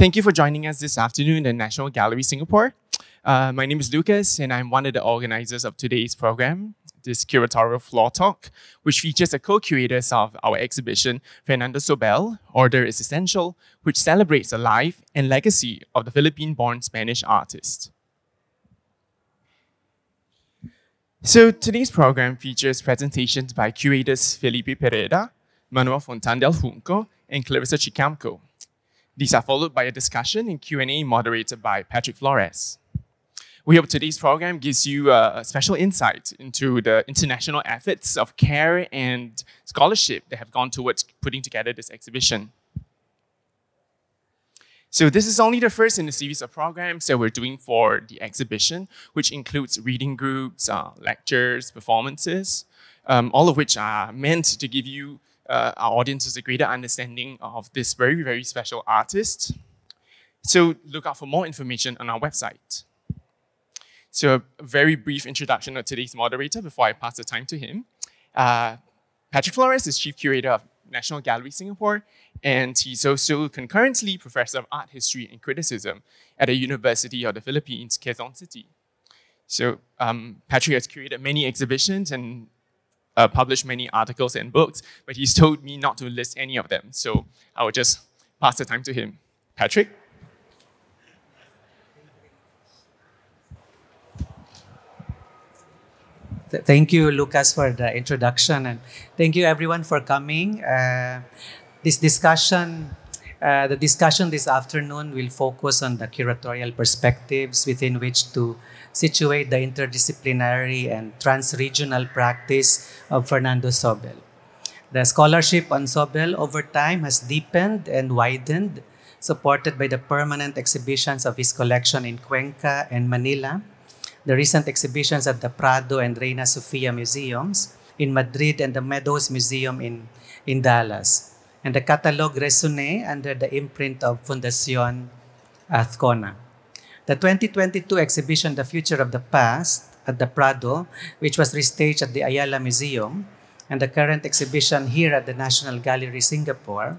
Thank you for joining us this afternoon in the National Gallery, Singapore. My name is Lucas, and I'm one of the organizers of today's program, this curatorial floor talk, which features the co-curators of our exhibition, Fernando Zóbel, Order is Essential, which celebrates the life and legacy of the Philippine-born Spanish artist. So today's program features presentations by curators Felipe Pereda, Manuel Fontán del Junco, and Clarissa Chikiamco. These are followed by a discussion and Q&A moderated by Patrick Flores. We hope today's program gives you a special insight into the international efforts of care and scholarship that have gone towards putting together this exhibition. So this is only the first in a series of programs that we're doing for the exhibition, which includes reading groups, lectures, performances, all of which are meant to give you, our audiences, a greater understanding of this very, very special artist. So look out for more information on our website. So a very brief introduction of today's moderator before I pass the time to him. Patrick Flores is Chief Curator of National Gallery Singapore, and he's also concurrently Professor of Art History and Criticism at the University of the Philippines, Quezon City. So Patrick has curated many exhibitions and published many articles and books, but he's told me not to list any of them. So I will just pass the time to him. Patrick? Thank you, Lucas, for the introduction, and thank you everyone for coming. The discussion this afternoon will focus on the curatorial perspectives within which to situate the interdisciplinary and trans-regional practice of Fernando Zóbel. The scholarship on Zóbel over time has deepened and widened, supported by the permanent exhibitions of his collection in Cuenca and Manila, the recent exhibitions at the Prado and Reina Sofia museums in Madrid and the Meadows Museum in Dallas, and the Catalogue Raisonné under the imprint of Fundación Azcona. The 2022 exhibition, The Future of the Past, at the Prado, which was restaged at the Ayala Museum, and the current exhibition here at the National Gallery Singapore,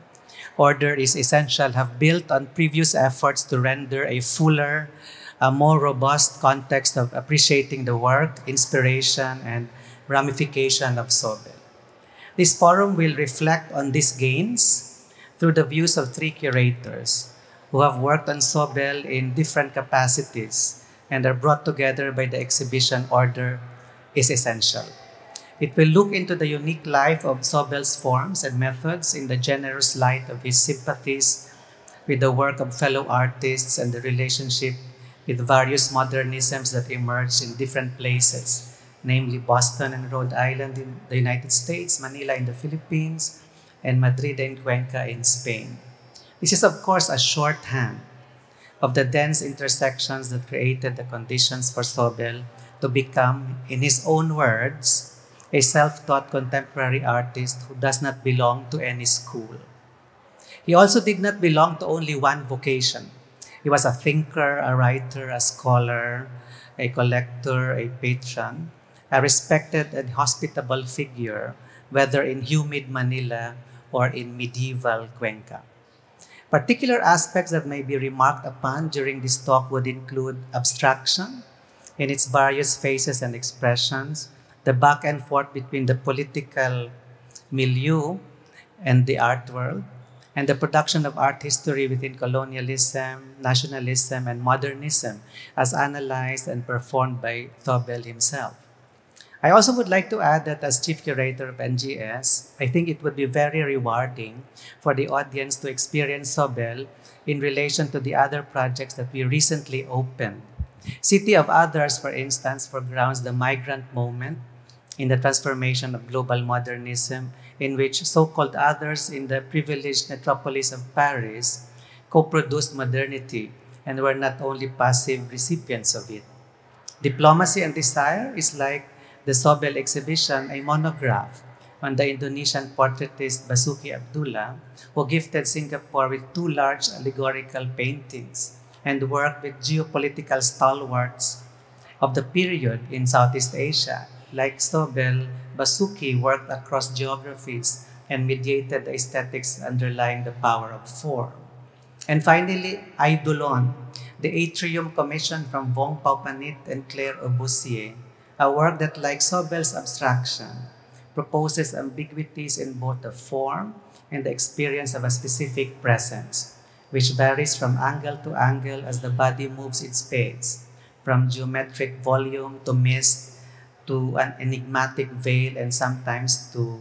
Order is Essential, have built on previous efforts to render a fuller, a more robust context of appreciating the work, inspiration, and ramification of Zóbel. This forum will reflect on these gains through the views of three curators who have worked on Zóbel in different capacities and are brought together by the exhibition Order is Essential. It will look into the unique life of Zóbel's forms and methods in the generous light of his sympathies with the work of fellow artists and the relationship with various modernisms that emerged in different places, namely Boston and Rhode Island in the United States, Manila in the Philippines, and Madrid and Cuenca in Spain. This is, of course, a shorthand of the dense intersections that created the conditions for Zóbel to become, in his own words, a self-taught contemporary artist who does not belong to any school. He also did not belong to only one vocation. He was a thinker, a writer, a scholar, a collector, a patron, a respected and hospitable figure, whether in humid Manila or in medieval Cuenca. Particular aspects that may be remarked upon during this talk would include abstraction in its various phases and expressions, the back and forth between the political milieu and the art world, and the production of art history within colonialism, nationalism, and modernism as analyzed and performed by Zóbel himself. I also would like to add that as Chief Curator of NGS, I think it would be very rewarding for the audience to experience Zóbel in relation to the other projects that we recently opened. City of Others, for instance, foregrounds the migrant moment in the transformation of global modernism, in which so-called others in the privileged metropolis of Paris co-produced modernity and were not only passive recipients of it. Diplomacy and Desire is like the Zóbel exhibition, a monograph on the Indonesian portraitist Basuki Abdullah, who gifted Singapore with two large allegorical paintings and worked with geopolitical stalwarts of the period in Southeast Asia. Like Zóbel, Basuki worked across geographies and mediated the aesthetics underlying the power of form. And finally, Eidolon, the Atrium commissioned from Vong Paupanit and Claire Obusier, a work that, like Zóbel's abstraction, proposes ambiguities in both the form and the experience of a specific presence, which varies from angle to angle as the body moves in space, from geometric volume to mist to an enigmatic veil and sometimes to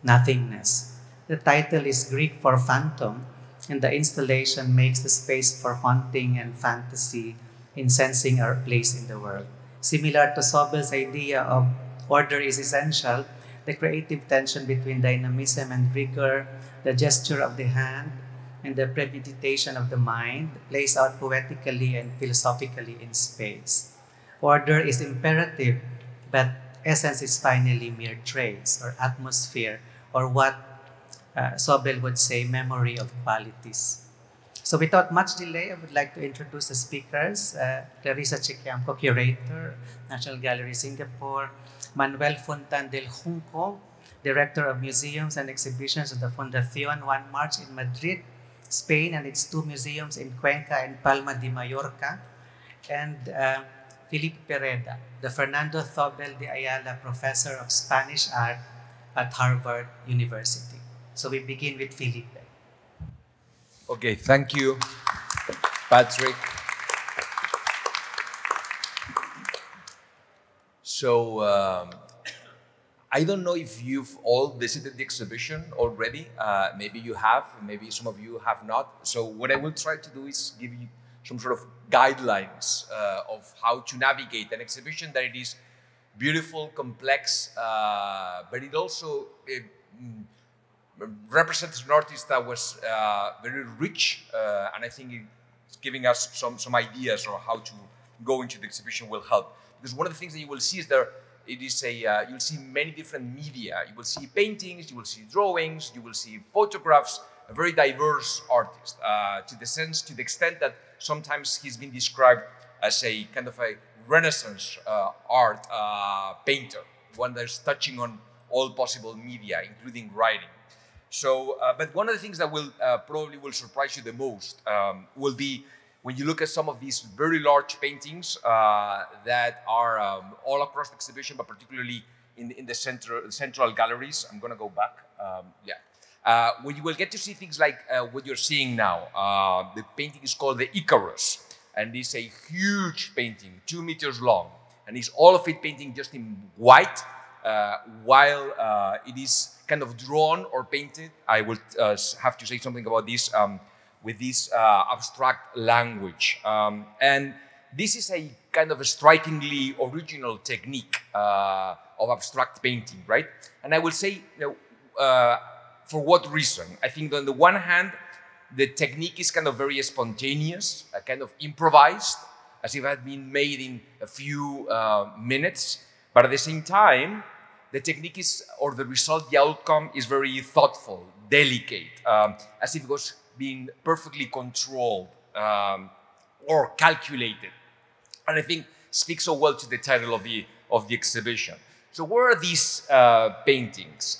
nothingness. The title is Greek for phantom, and the installation makes the space for haunting and fantasy in sensing our place in the world. Similar to Zóbel's idea of order is essential, the creative tension between dynamism and rigor, the gesture of the hand, and the premeditation of the mind plays out poetically and philosophically in space. Order is imperative, but essence is finally mere trace or atmosphere, or what Zóbel would say, memory of qualities. So without much delay, I would like to introduce the speakers. Clarissa Chikiamco, Curator, National Gallery, Singapore. Manuel Fontán del Junco, Director of Museums and Exhibitions of the Fundación Juan March in Madrid, Spain, and its 2 museums in Cuenca and Palma de Mallorca. And Felipe Pereda, the Fernando Zóbel de Ayala Professor of Spanish Art at Harvard University. So we begin with Felipe. Okay, thank you, Patrick. So, I don't know if you've all visited the exhibition already. Maybe you have, maybe some of you have not. So what I will try to do is give you some sort of guidelines of how to navigate an exhibition that it is beautiful, complex, but it also represents an artist that was very rich, and I think it's giving us some ideas on how to go into the exhibition will help. Because one of the things that you will see is there, it is you'll see many different media. You will see paintings, you will see drawings, you will see photographs, a very diverse artist, to the extent that sometimes he's been described as a kind of a Renaissance art painter, one that's touching on all possible media, including writing. So, but one of the things that will probably will surprise you the most will be when you look at some of these very large paintings that are all across the exhibition, but particularly in the central galleries. I'm going to go back. Where you will get to see things like what you're seeing now. The painting is called the Icarus, and it's a huge painting, 2 meters long, and it's all of it painting just in white, while it is kind of drawn or painted. I will have to say something about this with this abstract language. And this is a kind of a strikingly original technique of abstract painting, right? And I will say, for what reason? I think on the one hand, the technique is kind of very spontaneous, kind of improvised, as if it had been made in a few minutes. But at the same time, the technique is, or the result, the outcome is very thoughtful, delicate, as if it was being perfectly controlled or calculated. And I think speaks so well to the title of the exhibition. So where are these paintings?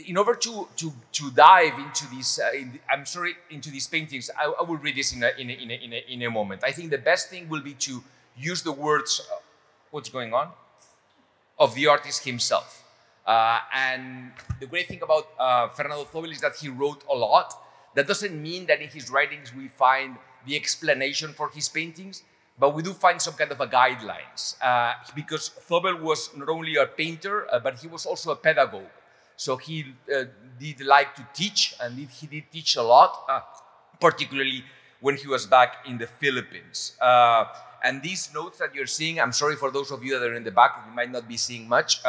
In order to dive into these, into these paintings, I will read this in a moment. I think the best thing will be to use the words, what's going on, of the artist himself. And the great thing about Fernando Zóbel is that he wrote a lot. That doesn't mean that in his writings we find the explanation for his paintings, but we do find some kind of a guidelines. Because Zóbel was not only a painter, but he was also a pedagogue. So he did like to teach, and he did teach a lot, particularly when he was back in the Philippines. And these notes that you're seeing, I'm sorry for those of you that are in the back, you might not be seeing much.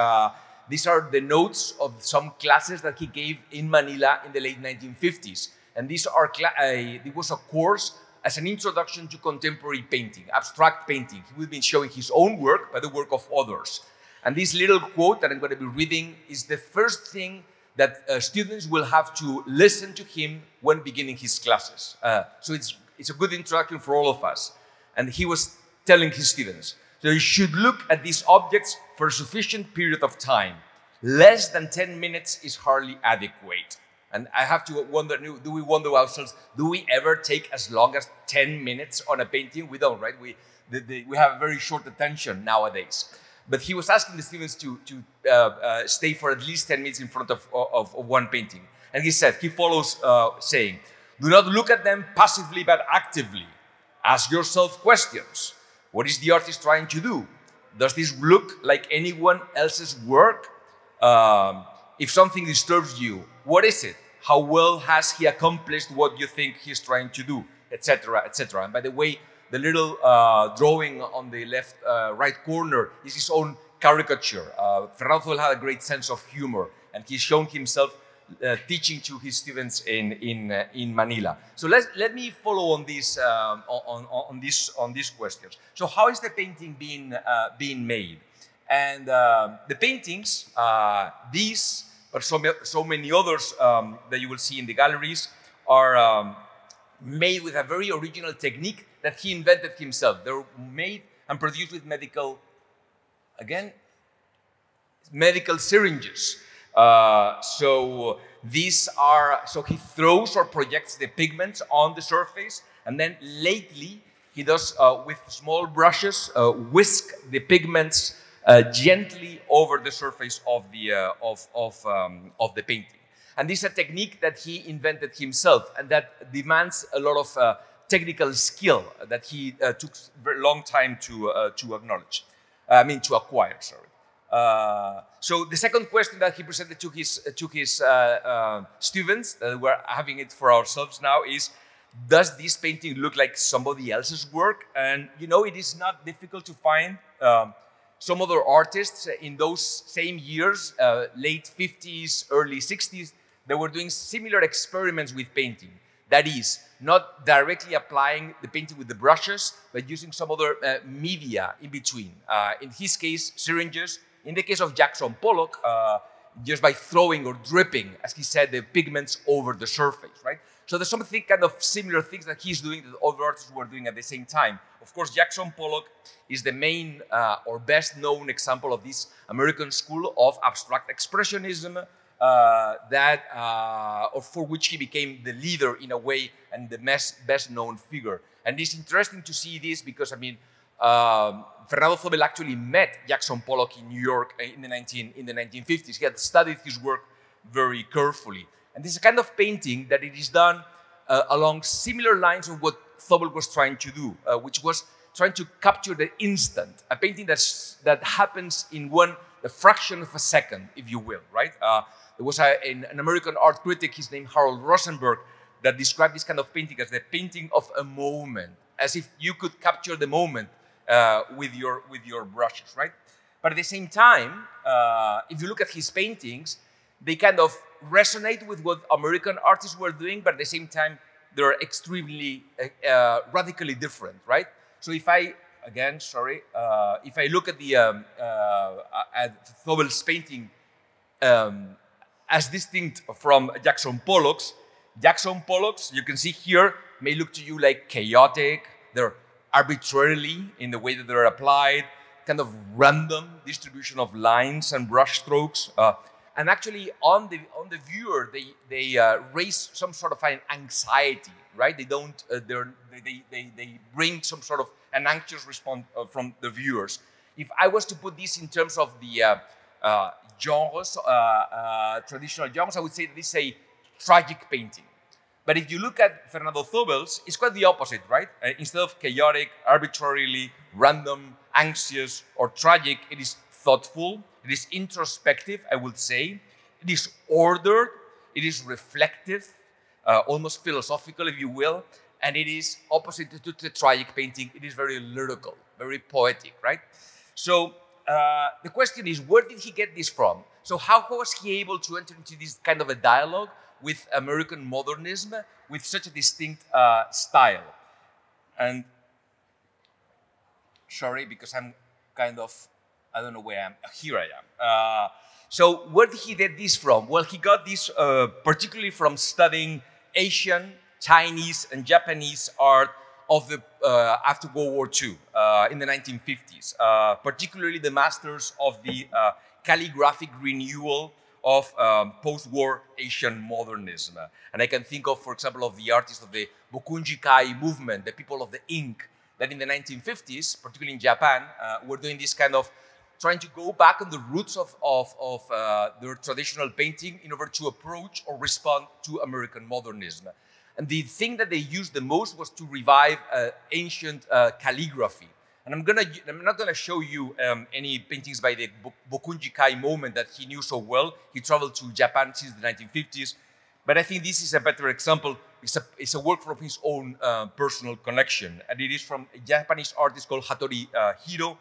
These are the notes of some classes that he gave in Manila in the late 1950s. And these are it was a course as an introduction to contemporary painting, abstract painting. He will be showing his own work, but the work of others. And this little quote that I'm going to be reading is the first thing that students will have to listen to him when beginning his classes. So it's a good introduction for all of us. And he was telling his students, so you should look at these objects for a sufficient period of time. Less than 10 minutes is hardly adequate. And I have to wonder, do we wonder ourselves, do we ever take as long as 10 minutes on a painting? We don't, right? We have very short attention nowadays. But he was asking the students to stay for at least 10 minutes in front of one painting. And he said, he follows saying, do not look at them passively but actively. Ask yourself questions. What is the artist trying to do? Does this look like anyone else's work? If something disturbs you, what is it? How well has he accomplished what you think he's trying to do? Etc., etc. And by the way, the little drawing on the left, right corner is his own caricature. Fernando Zóbel had a great sense of humor, and he's shown himself teaching to his students in Manila. So let me follow on this on these questions. So how is the painting being made? And the paintings, these, but so many others that you will see in the galleries, are made with a very original technique that he invented himself. They're made and produced with medical syringes. So he throws or projects the pigments on the surface, and then lately he does with small brushes whisk the pigments gently over the surface of the painting. And this is a technique that he invented himself, and that demands a lot of technical skill that he took a very long time to acquire. Sorry. So the second question that he presented to his students, that we're having it for ourselves now, is, does this painting look like somebody else's work? And you know, it is not difficult to find some other artists in those same years, late 50s, early 60s, that were doing similar experiments with painting. That is, not directly applying the painting with the brushes, but using some other media in between. In his case, syringes. In the case of Jackson Pollock, just by throwing or dripping, as he said, the pigments over the surface, right? So there's something kind of similar things that he's doing that other artists were doing at the same time. Of course, Jackson Pollock is the main or best known example of this American school of abstract expressionism, or for which he became the leader in a way and the best known figure. And it's interesting to see this because, I mean, Fernando Zóbel actually met Jackson Pollock in New York in the 1950s. He had studied his work very carefully. And this is a kind of painting that it is done along similar lines of what Zóbel was trying to do, which was trying to capture the instant, a painting that happens in a fraction of a second, if you will, right? There was an American art critic, his name Harold Rosenberg, that described this kind of painting as the painting of a moment, as if you could capture the moment with your brushes, right? But at the same time, if you look at his paintings, they kind of resonate with what American artists were doing, but at the same time, they're extremely radically different, right? So if I look at at Zóbel's painting as distinct from Jackson Pollock's, you can see here, may look to you like chaotic. They're arbitrarily in the way that they're applied, kind of random distribution of lines and brush strokes. And actually, on the viewer, they raise some sort of an anxiety, right? They don't. They bring some sort of an anxious response from the viewers. If I was to put this in terms of the genres, traditional genres, I would say this is a tragic painting. But if you look at Fernando Zóbel's, it's quite the opposite, right? Instead of chaotic, arbitrarily, random, anxious, or tragic, it is thoughtful. It is introspective, I would say. It is ordered. It is reflective, almost philosophical, if you will. And it is opposite to the tragic painting. It is very lyrical, very poetic, right? So the question is, where did he get this from? So how was he able to enter into this kind of a dialogue with American modernism with such a distinct style? And sorry, because I'm kind of, I don't know where I am. Here I am. So where did he get this from? Well, he got this particularly from studying Asian, Chinese, and Japanese art of the after World War II in the 1950s, particularly the masters of the calligraphic renewal of post-war Asian modernism. And I can think of, for example, of the artists of the Bokunji-kai movement, the people of the ink, that in the 1950s, particularly in Japan, were doing this kind of trying to go back on the roots of their traditional painting in order to approach or respond to American modernism. And the thing that they used the most was to revive ancient calligraphy. And I'm not gonna show you any paintings by the Bokunji-kai moment that he knew so well. He traveled to Japan since the 1950s. But I think this is a better example. It's a work from his own personal collection. And it is from a Japanese artist called Hattori Hiro.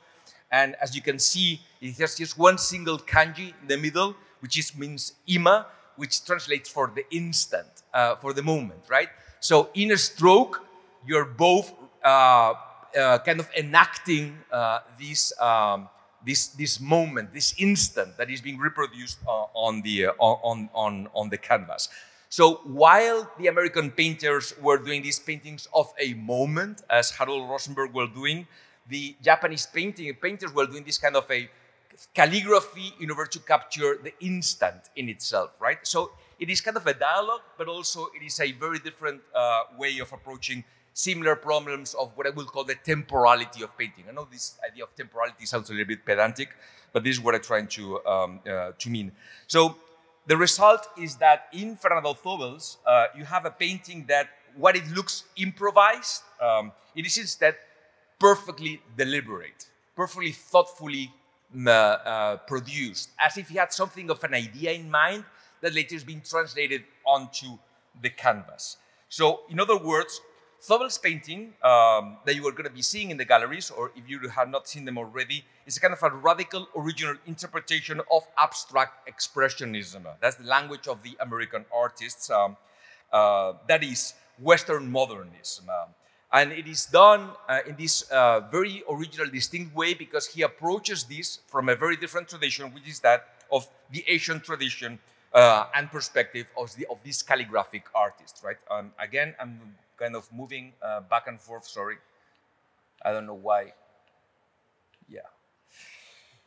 And as you can see, it has just one single kanji in the middle, which means ima, which translates for the instant, for the moment, right? So in a stroke, you're both kind of enacting this moment, this instant that is being reproduced on the canvas. So while the American painters were doing these paintings of a moment, as Harold Rosenberg were doing, the Japanese painters were doing this kind of a calligraphy in order to capture the instant in itself, right? So it is kind of a dialogue, but also it is a very different way of approaching similar problems of what I will call the temporality of painting. I know this idea of temporality sounds a little bit pedantic, but this is what I'm trying to mean. So the result is that in Fernando Zóbel's, you have a painting that, what it looks improvised, it is instead perfectly deliberate, perfectly thoughtfully produced, as if he had something of an idea in mind that later is being translated onto the canvas. So, in other words, Zóbel's painting that you are going to be seeing in the galleries, or if you have not seen them already, is a kind of a radical original interpretation of abstract expressionism. That's the language of the American artists. That is Western modernism. And it is done in this very original, distinct way because he approaches this from a very different tradition, which is that of the Asian tradition and perspective of this calligraphic artist, right? Again, I'm kind of moving back and forth, sorry. I don't know why. Yeah.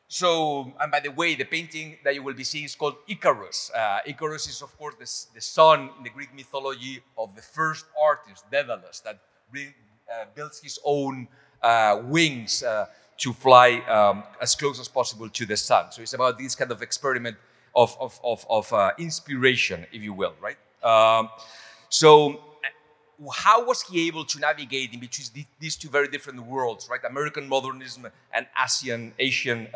So, and by the way, the painting that you will be seeing is called Icarus. Icarus is, of course, the son in the Greek mythology of the first artist, Daedalus, that builds his own wings to fly as close as possible to the sun. So it's about this kind of experiment of inspiration, if you will, right? So how was he able to navigate in between these two very different worlds, right? American modernism and Asian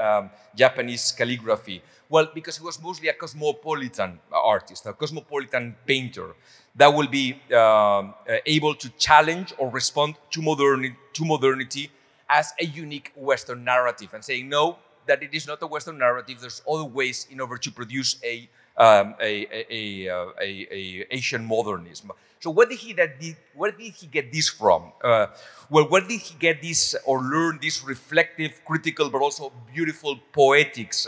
Japanese calligraphy. Well, because he was mostly a cosmopolitan artist, a cosmopolitan painter that will be able to challenge or respond to modernity as a unique Western narrative and saying, no, that it is not a Western narrative. There's other ways in order to produce a Asian modernism. So where did he get this from? Well, where did he get this or learn this reflective, critical, but also beautiful poetics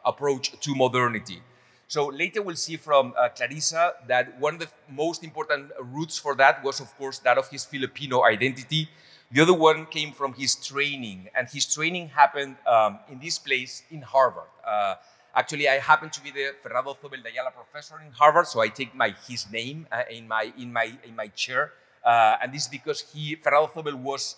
approach to modernity? So later we'll see from Clarissa that one of the most important roots for that was, of course, that of his Filipino identity. The other one came from his training, and his training happened in this place in Harvard. Actually, I happen to be the Fernando Zóbel de Ayala professor in Harvard, so I take his name in my chair, and this is because Fernando Zóbel was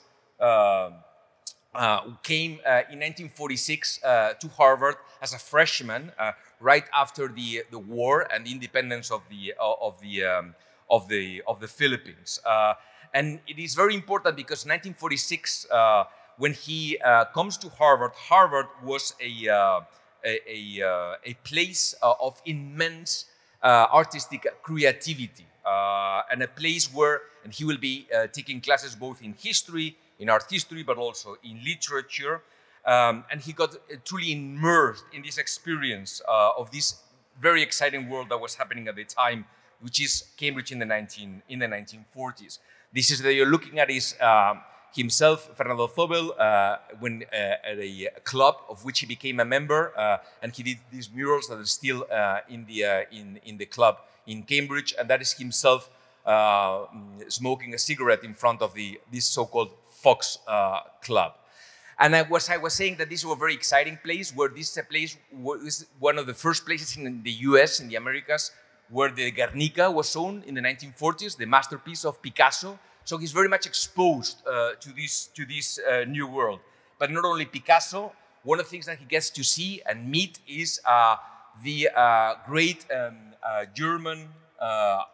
came in 1946 to Harvard as a freshman, right after the war and the independence of the Philippines. And it is very important because 1946, when he comes to Harvard, Harvard was a place of immense artistic creativity and a place where, and he will be taking classes both in history, in art history, but also in literature. And he got truly immersed in this experience of this very exciting world that was happening at the time, which is Cambridge in the 1940s. This is that you're looking at is himself, Fernando Zóbel, when at a club of which he became a member, and he did these murals that are still in the club in Cambridge, and that is himself smoking a cigarette in front of this so-called Fox Club. And I was saying that this was a very exciting place, where this is a place was one of the first places in the US, in the Americas, where the Guernica was shown in the 1940s, the masterpiece of Picasso. So he's very much exposed to this new world. But not only Picasso, one of the things that he gets to see and meet is the great German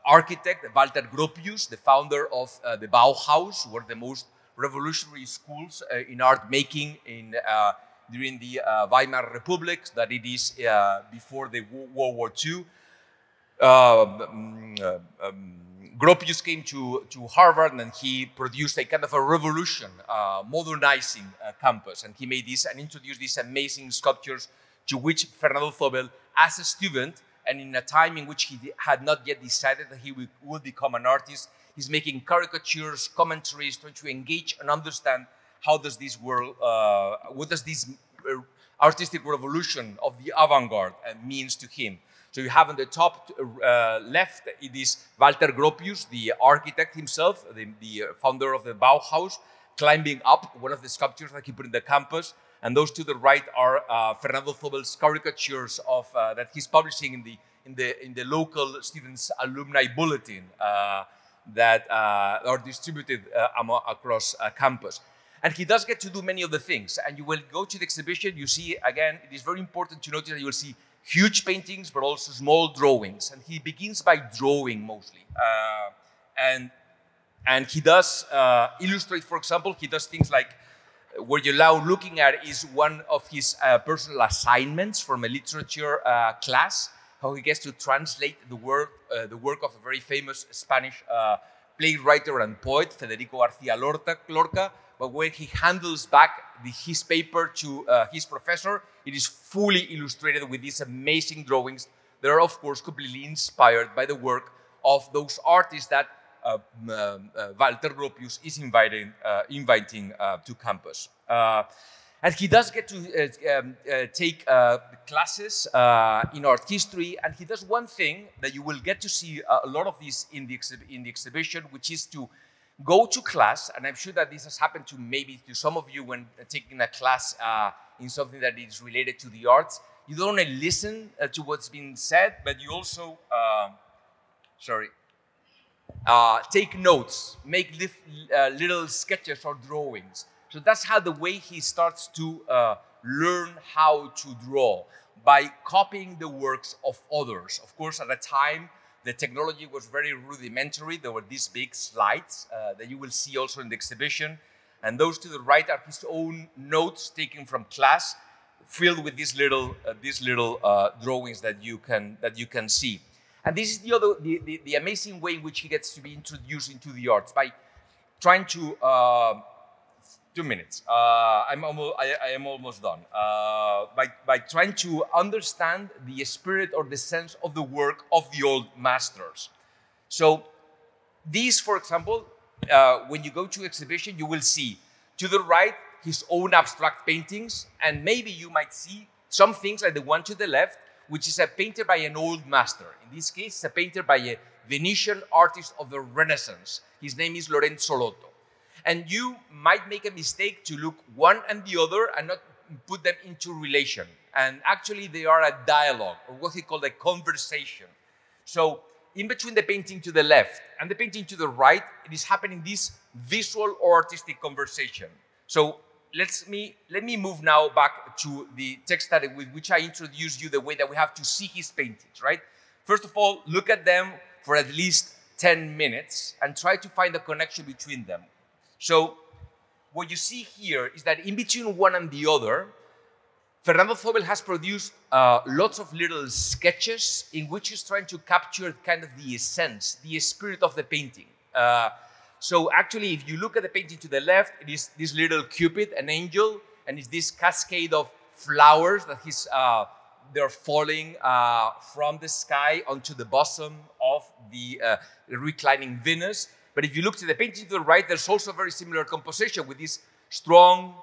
architect, Walter Gropius, the founder of the Bauhaus, who were the most revolutionary schools in art making during the Weimar Republic, that it is before the World War II. Gropius came to Harvard, and he produced a kind of a revolution, modernizing campus, and he made this and introduced these amazing sculptures, to which Fernando Zóbel, as a student, and in a time in which he had not yet decided that he would become an artist, he's making caricatures, commentaries, trying to engage and understand how does this world, what does this artistic revolution of the avant-garde means to him. So you have on the top left, it is Walter Gropius, the architect himself, the founder of the Bauhaus, climbing up one of the sculptures that he put in the campus. And those to the right are Fernando Zóbel's caricatures of that he's publishing in the local students' alumni bulletin that are distributed across campus. And he does get to do many of the things. And you will go to the exhibition, you see, again, it is very important to notice that you will see huge paintings, but also small drawings. And he begins by drawing mostly. And he does illustrate, for example, he does things like, what you're now looking at is one of his personal assignments from a literature class, how he gets to translate the work of a very famous Spanish playwright and poet, Federico García Lorca, but when he handles back his paper to his professor, it is fully illustrated with these amazing drawings that are, of course, completely inspired by the work of those artists that Walter Gropius is inviting to campus. And he does get to take classes in art history, and he does one thing that you will get to see a lot of this in the exhibition, which is to go to class, and I'm sure that this has happened to maybe to some of you when taking a class in something that is related to the arts. You don't only listen to what's being said, but you also, take notes, make little sketches or drawings. So that's how the way he starts to learn how to draw, by copying the works of others. Of course, at the time, the technology was very rudimentary. There were these big slides that you will see also in the exhibition. And those to the right are his own notes taken from class, filled with these little drawings that you can see. And this is the amazing way in which he gets to be introduced into the arts, by trying to 2 minutes. I am almost done. By trying to understand the spirit or the sense of the work of the old masters. So these, for example, when you go to exhibition, you will see to the right his own abstract paintings, and maybe you might see some things like the one to the left, which is a painter by an old master. In this case, it's a painter by a Venetian artist of the Renaissance. His name is Lorenzo Lotto. And you might make a mistake to look one and the other and not put them into relation. And actually, they are a dialogue, or what he called a conversation. So in between the painting to the left and the painting to the right, it is happening this visual or artistic conversation. So let me move now back to the text study with which I introduced you the way that we have to see his paintings, right? First of all, look at them for at least 10 minutes and try to find a connection between them. So what you see here is that in between one and the other, Fernando Zóbel has produced lots of little sketches in which he's trying to capture kind of the essence, the spirit of the painting. So actually, if you look at the painting to the left, it is this little Cupid, an angel, and it's this cascade of flowers that they're falling from the sky onto the bosom of the reclining Venus. But if you look to the painting to the right, there's also a very similar composition with this strong,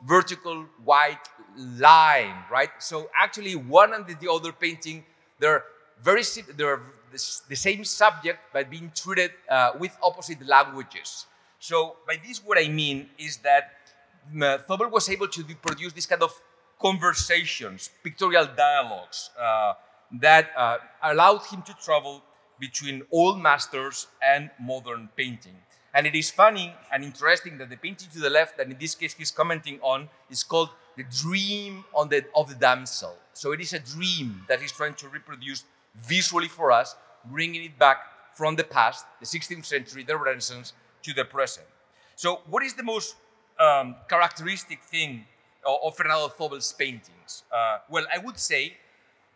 vertical, white line, right? So actually, one and the other painting, they're the same subject, but being treated with opposite languages. So by this, what I mean is that Zóbel was able to produce this kind of conversations, pictorial dialogues that allowed him to travel between old masters and modern painting. And it is funny and interesting that the painting to the left, that in this case he's commenting on, is called The Dream of the Damsel. So it is a dream that he's trying to reproduce visually for us, bringing it back from the past, the 16th century, the Renaissance, to the present. So what is the most characteristic thing of Fernando Zóbel's paintings? Well, I would say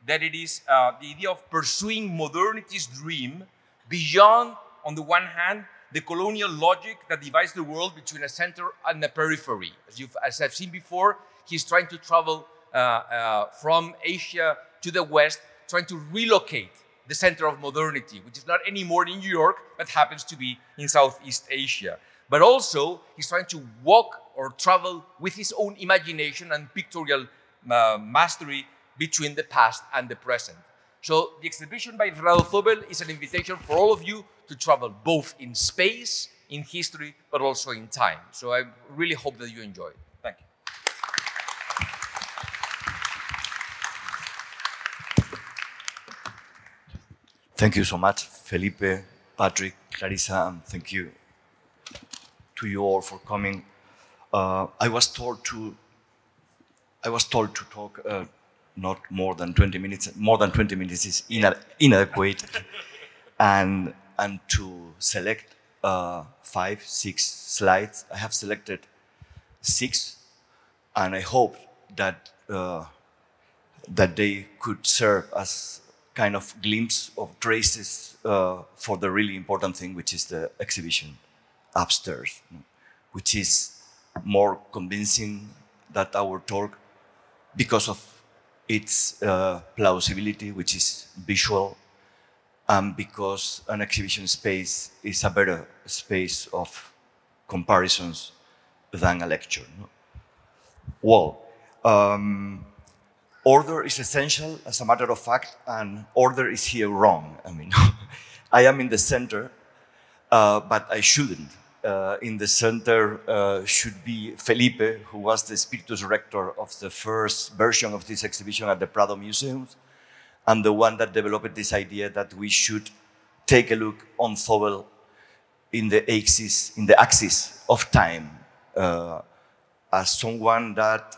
that it is the idea of pursuing modernity's dream beyond, on the one hand, the colonial logic that divides the world between a center and a periphery. As I've seen before, he's trying to travel from Asia to the West, trying to relocate the center of modernity, which is not anymore in New York, but happens to be in Southeast Asia. But also, he's trying to walk or travel with his own imagination and pictorial mastery between the past and the present. So the exhibition by Fernando Zóbel is an invitation for all of you to travel both in space, in history, but also in time. So I really hope that you enjoy it. Thank you. Thank you so much, Felipe, Patrick, Clarissa, and thank you to you all for coming. I was told to talk not more than 20 minutes. More than 20 minutes is inadequate, and to select 5, 6 slides. I have selected 6, and I hope that that they could serve as kind of glimpse of traces for the really important thing, which is the exhibition upstairs, which is more convincing than our talk because of its plausibility, which is visual, and because an exhibition space is a better space of comparisons than a lecture. Well, order is essential, as a matter of fact, and order is here wrong. I mean, I am in the center, but I shouldn't. In the center should be Felipe, who was the spiritus rector of the first version of this exhibition at the Prado Museum, and the one that developed this idea that we should take a look on Zóbel in the axis of time, as someone that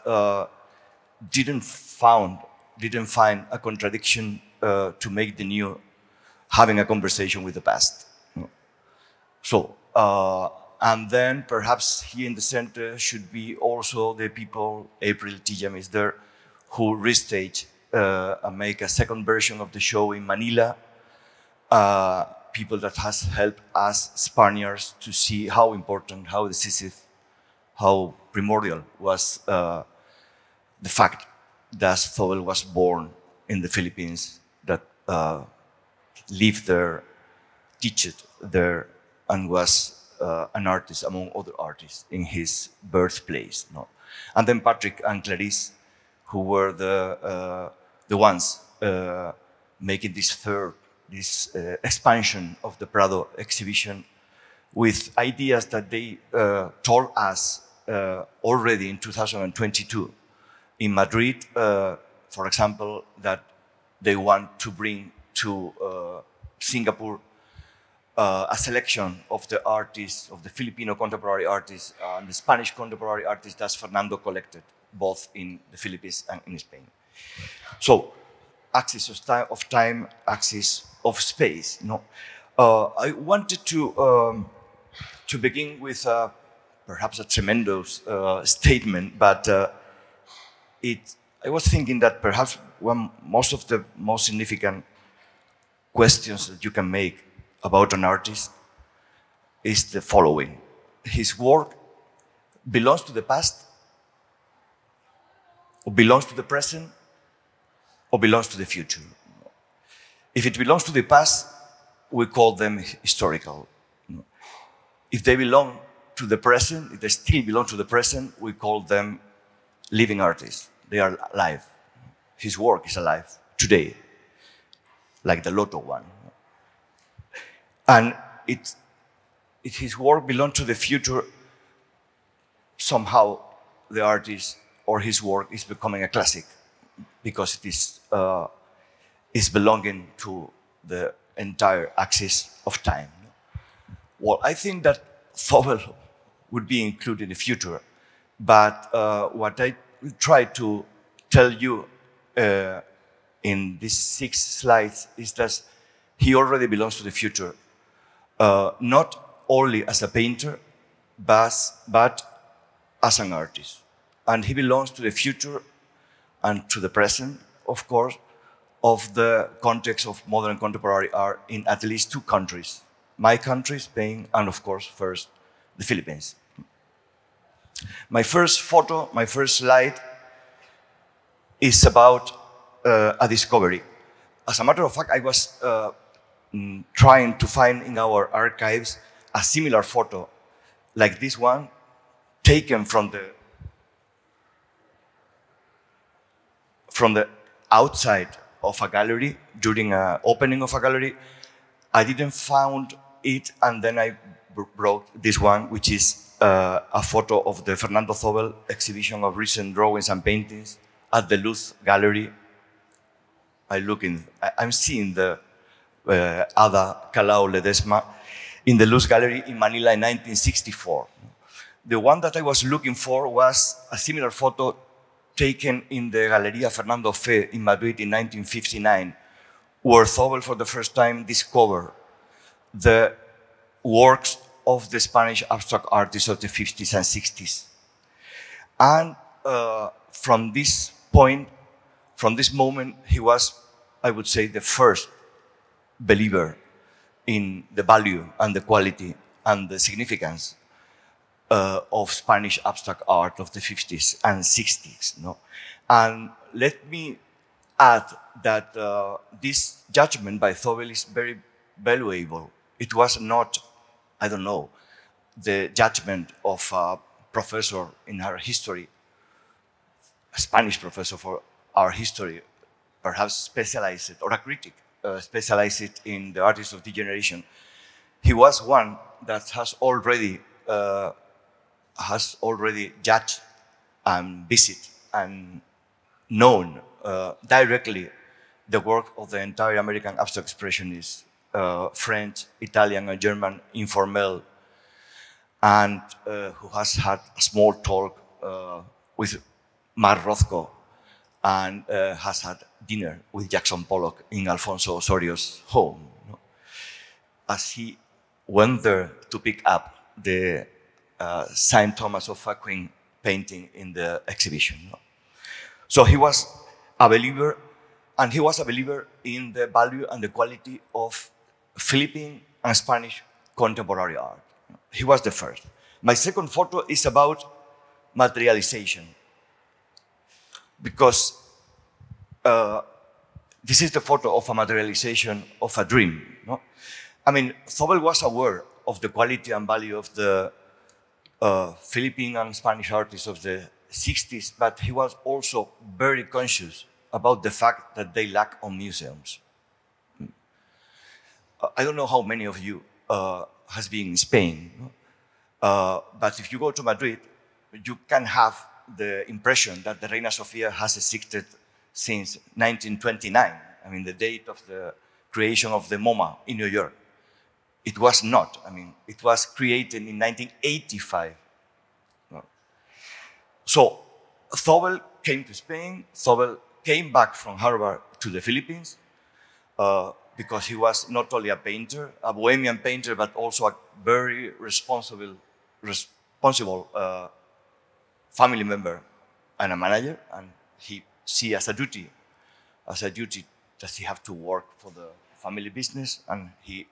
didn't find a contradiction to make the new having a conversation with the past. So, and then perhaps here in the center should be also the people, April Tijam is there, who restage and make a second version of the show in Manila. People that has helped us Spaniards to see how important, how decisive, how primordial was the fact that Zóbel was born in the Philippines, that lived there, taught there, and was an artist among other artists in his birthplace. No? And then Patrick and Clarisse, who were the ones making this expansion of the Prado exhibition with ideas that they told us already in 2022 in Madrid, for example, that they want to bring to Singapore a selection of the artists, of the Filipino contemporary artists and the Spanish contemporary artists that Fernando collected, both in the Philippines and in Spain. So, axis of time, axis of space. No? I wanted to begin with perhaps a tremendous statement, but I was thinking that perhaps most of the most significant questions that you can make about an artist is the following. His work belongs to the past, or belongs to the present, or belongs to the future. If it belongs to the past, we call them historical. If they belong to the present, if they still belong to the present, we call them living artists. They are alive. His work is alive today, like the Lotto one. And his work belongs to the future, somehow the artist or his work is becoming a classic because it is belonging to the entire axis of time. Well, I think that Zóbel would be included in the future, but what I will try to tell you in these 6 slides is that he already belongs to the future, not only as a painter, but as an artist. And he belongs to the future and to the present, of course, of the context of modern contemporary art in at least 2 countries. My country, Spain, and of course, first, the Philippines. My first photo, my first slide, is about a discovery. As a matter of fact, I was trying to find in our archives a similar photo like this one, taken from the outside of a gallery, during an opening of a gallery. I didn't find it, and then I brought this one, which is a photo of the Fernando Zóbel exhibition of recent drawings and paintings at the Luz Gallery. I'm seeing the Ada Calao Ledesma in the Luz Gallery in Manila in 1964. The one that I was looking for was a similar photo taken in the Galería Fernando Fe in Madrid in 1959, where Zóbel for the first time discovered the works of the Spanish abstract artists of the 50s and 60s. And from this point, from this moment, he was, I would say, the first believer in the value and the quality and the significance of Spanish abstract art of the 50s and 60s. No? And let me add that this judgment by Zóbel is very valuable. It was not, I don't know, the judgment of a professor in art history, a Spanish professor for art history, perhaps specialized, or a critic specialized in the artists of the generation. He was one that has already judged and visited and known directly the work of the entire American abstract expressionists, French, Italian, and German informel, and who has had a small talk with Mark Rothko, and has had dinner with Jackson Pollock in Alfonso Osorio's home. No? As he went there to pick up the St. Thomas of Aquin painting in the exhibition. No? So he was a believer, and he was a believer in the value and the quality of Philippine and Spanish contemporary art. He was the first. My second photo is about materialization, because this is the photo of a materialization of a dream. No? I mean, Zóbel was aware of the quality and value of the Philippine and Spanish artists of the 60s, but he was also very conscious about the fact that they lack on museums. I don't know how many of you has been in Spain, no? But if you go to Madrid, you can have the impression that the Reina Sofia has existed since 1929. I mean, the date of the creation of the MoMA in New York. It was not. I mean, it was created in 1985. No. So Zóbel came to Spain. Zóbel came back from Harvard to the Philippines because he was not only a painter, a bohemian painter, but also a very responsible family member and a manager, and he see as a duty that he have to work for the family business, and he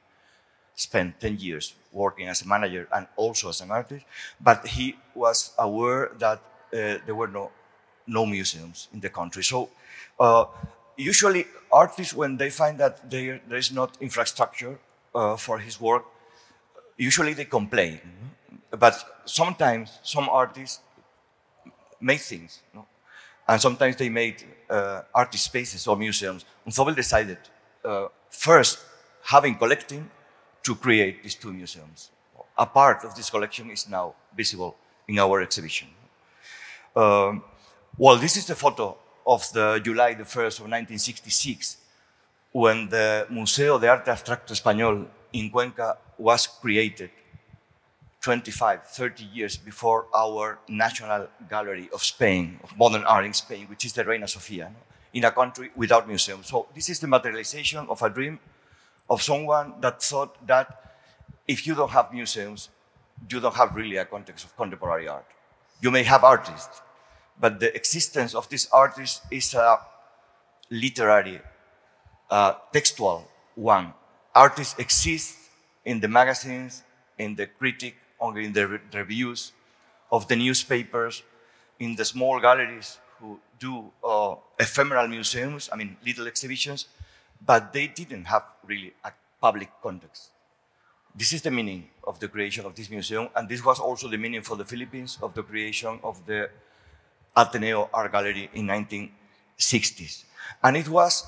spent 10 years working as a manager and also as an artist, but he was aware that there were no museums in the country. So usually artists, when they find that there is not infrastructure for his work, usually they complain. But sometimes some artists make things, no? And sometimes they made artist spaces or museums. And Zóbel decided, first, having collecting, to create these 2 museums. A part of this collection is now visible in our exhibition. Well, this is the photo of the July the 1st of 1966, when the Museo de Arte Abstracto Español in Cuenca was created 25, 30 years before our National Gallery of Spain, of modern art in Spain, which is the Reina Sofia, no? In a country without museums. So this is the materialization of a dream of someone that thought that if you don't have museums, you don't have really a context of contemporary art. You may have artists, but the existence of these artists is a literary, textual one. Artists exist in the magazines, in the critic, or in the reviews of the newspapers, in the small galleries who do ephemeral museums, I mean, little exhibitions, but they didn't have really a public context. This is the meaning of the creation of this museum, and this was also the meaning for the Philippines of the creation of the Ateneo Art Gallery in 1960s. And it was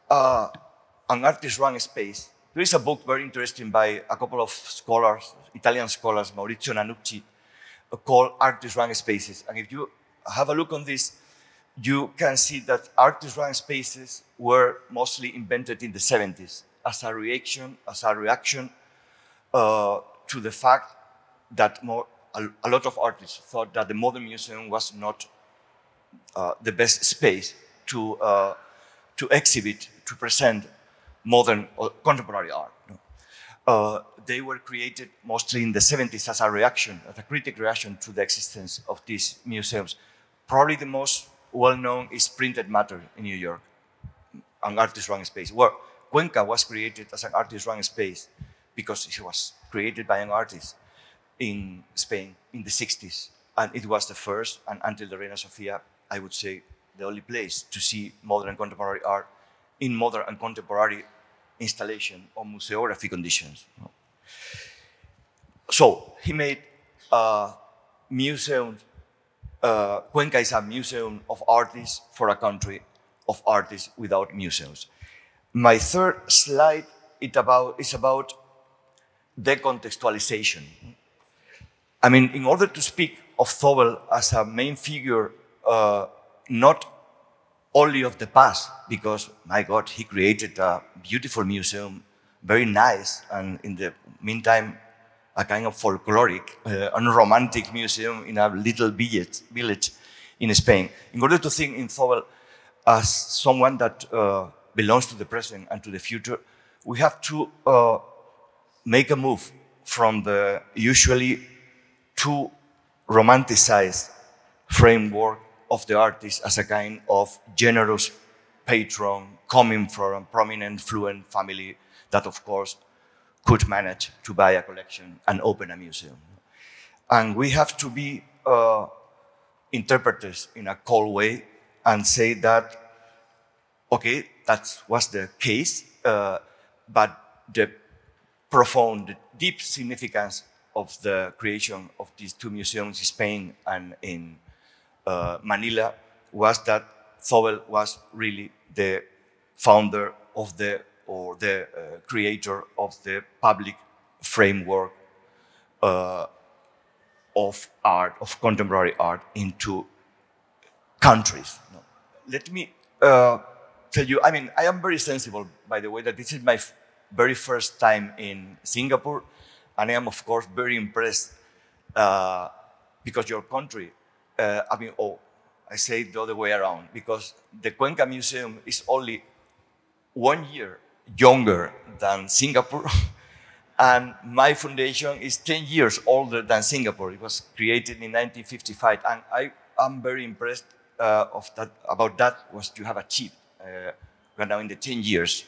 an artist-run space. There is a book very interesting by a couple of scholars, Italian scholars, Maurizio Nanucci, called Artist-Run Spaces. And if you have a look on this, you can see that artist-run spaces were mostly invented in the 70s as a reaction to the fact that a lot of artists thought that the modern museum was not the best space to exhibit, to present modern or contemporary art. They were created mostly in the 70s as a reaction, as a critical reaction to the existence of these museums. Probably the most well-known is Printed Matter in New York, an artist-run space. Well, Cuenca was created as an artist-run space because it was created by an artist in Spain in the 60s. And it was the first, and until the Reina Sofia, I would say the only place to see modern and contemporary art in modern and contemporary installation or museography conditions. So he made museums. Cuenca is a museum of artists for a country of artists without museums. My third slide is about decontextualization. I mean, in order to speak of Zóbel as a main figure, not only of the past, because, my God, he created a beautiful museum, very nice, and in the meantime, a kind of folkloric and romantic museum in a little village in Spain. In order to think in Zóbel as someone that belongs to the present and to the future, we have to make a move from the usually too romanticized framework of the artist as a kind of generous patron coming from a prominent, fluent family that, of course, could manage to buy a collection and open a museum. And we have to be interpreters in a cold way and say that, okay, that was the case, but the profound, deep significance of the creation of these two museums in Spain and in Manila was that Zóbel was really the founder of the creator of the public framework of art, of contemporary art into countries. Let me tell you, I mean, I am very sensible, by the way, that this is my very first time in Singapore, and I am, of course, very impressed because your country, I mean, I say it the other way around, because the Cuenca Museum is only 1 year younger than Singapore, and my foundation is 10 years older than Singapore. It was created in 1955, and I am very impressed about that, what you have achieved right now in the 10 years.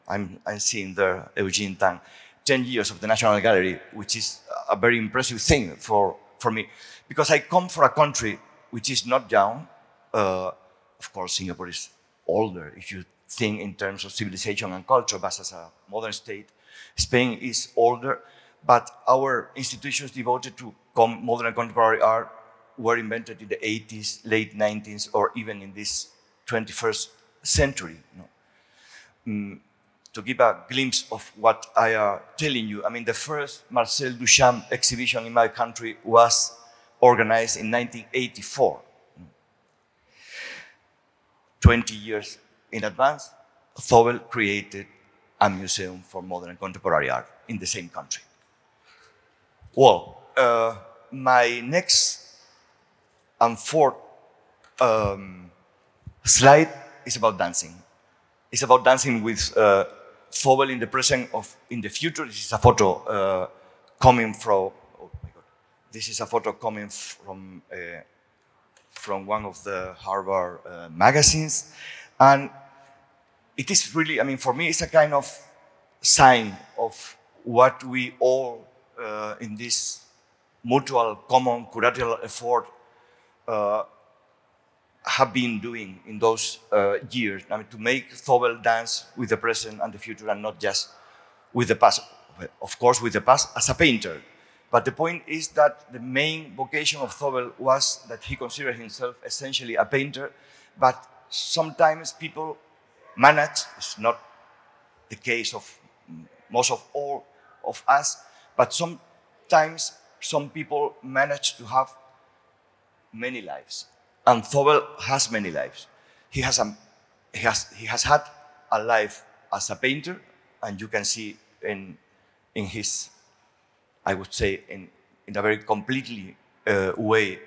I'm seeing there Eugene Tang, 10 years of the National Gallery, which is a very impressive thing for me, because I come from a country which is not young. Of course, Singapore is older if you think in terms of civilization and culture, but as a modern state, Spain is older, but our institutions devoted to modern and contemporary art were invented in the 80s, late 90s, or even in this 21st century. To give a glimpse of what I am telling you, I mean, the first Marcel Duchamp exhibition in my country was organized in 1984. 20 years in advance, Zóbel created a museum for modern and contemporary art in the same country. Well, my next and fourth slide is about dancing. It's about dancing with Zóbel in the present of in the future. This is a photo coming from. Oh my God! This is a photo coming from one of the Harvard magazines, and it is really. I mean, for me, it's a kind of sign of what we all in this mutual, common curatorial effort have been doing in those years. I mean, to make Zóbel dance with the present and the future and not just with the past. Of course, with the past as a painter. But the point is that the main vocation of Zóbel was that he considered himself essentially a painter, but sometimes people manage, it's not the case of most of all of us, but sometimes some people manage to have many lives. And Zóbel has many lives. He has had a life as a painter, and you can see in his, I would say, in a very completely way,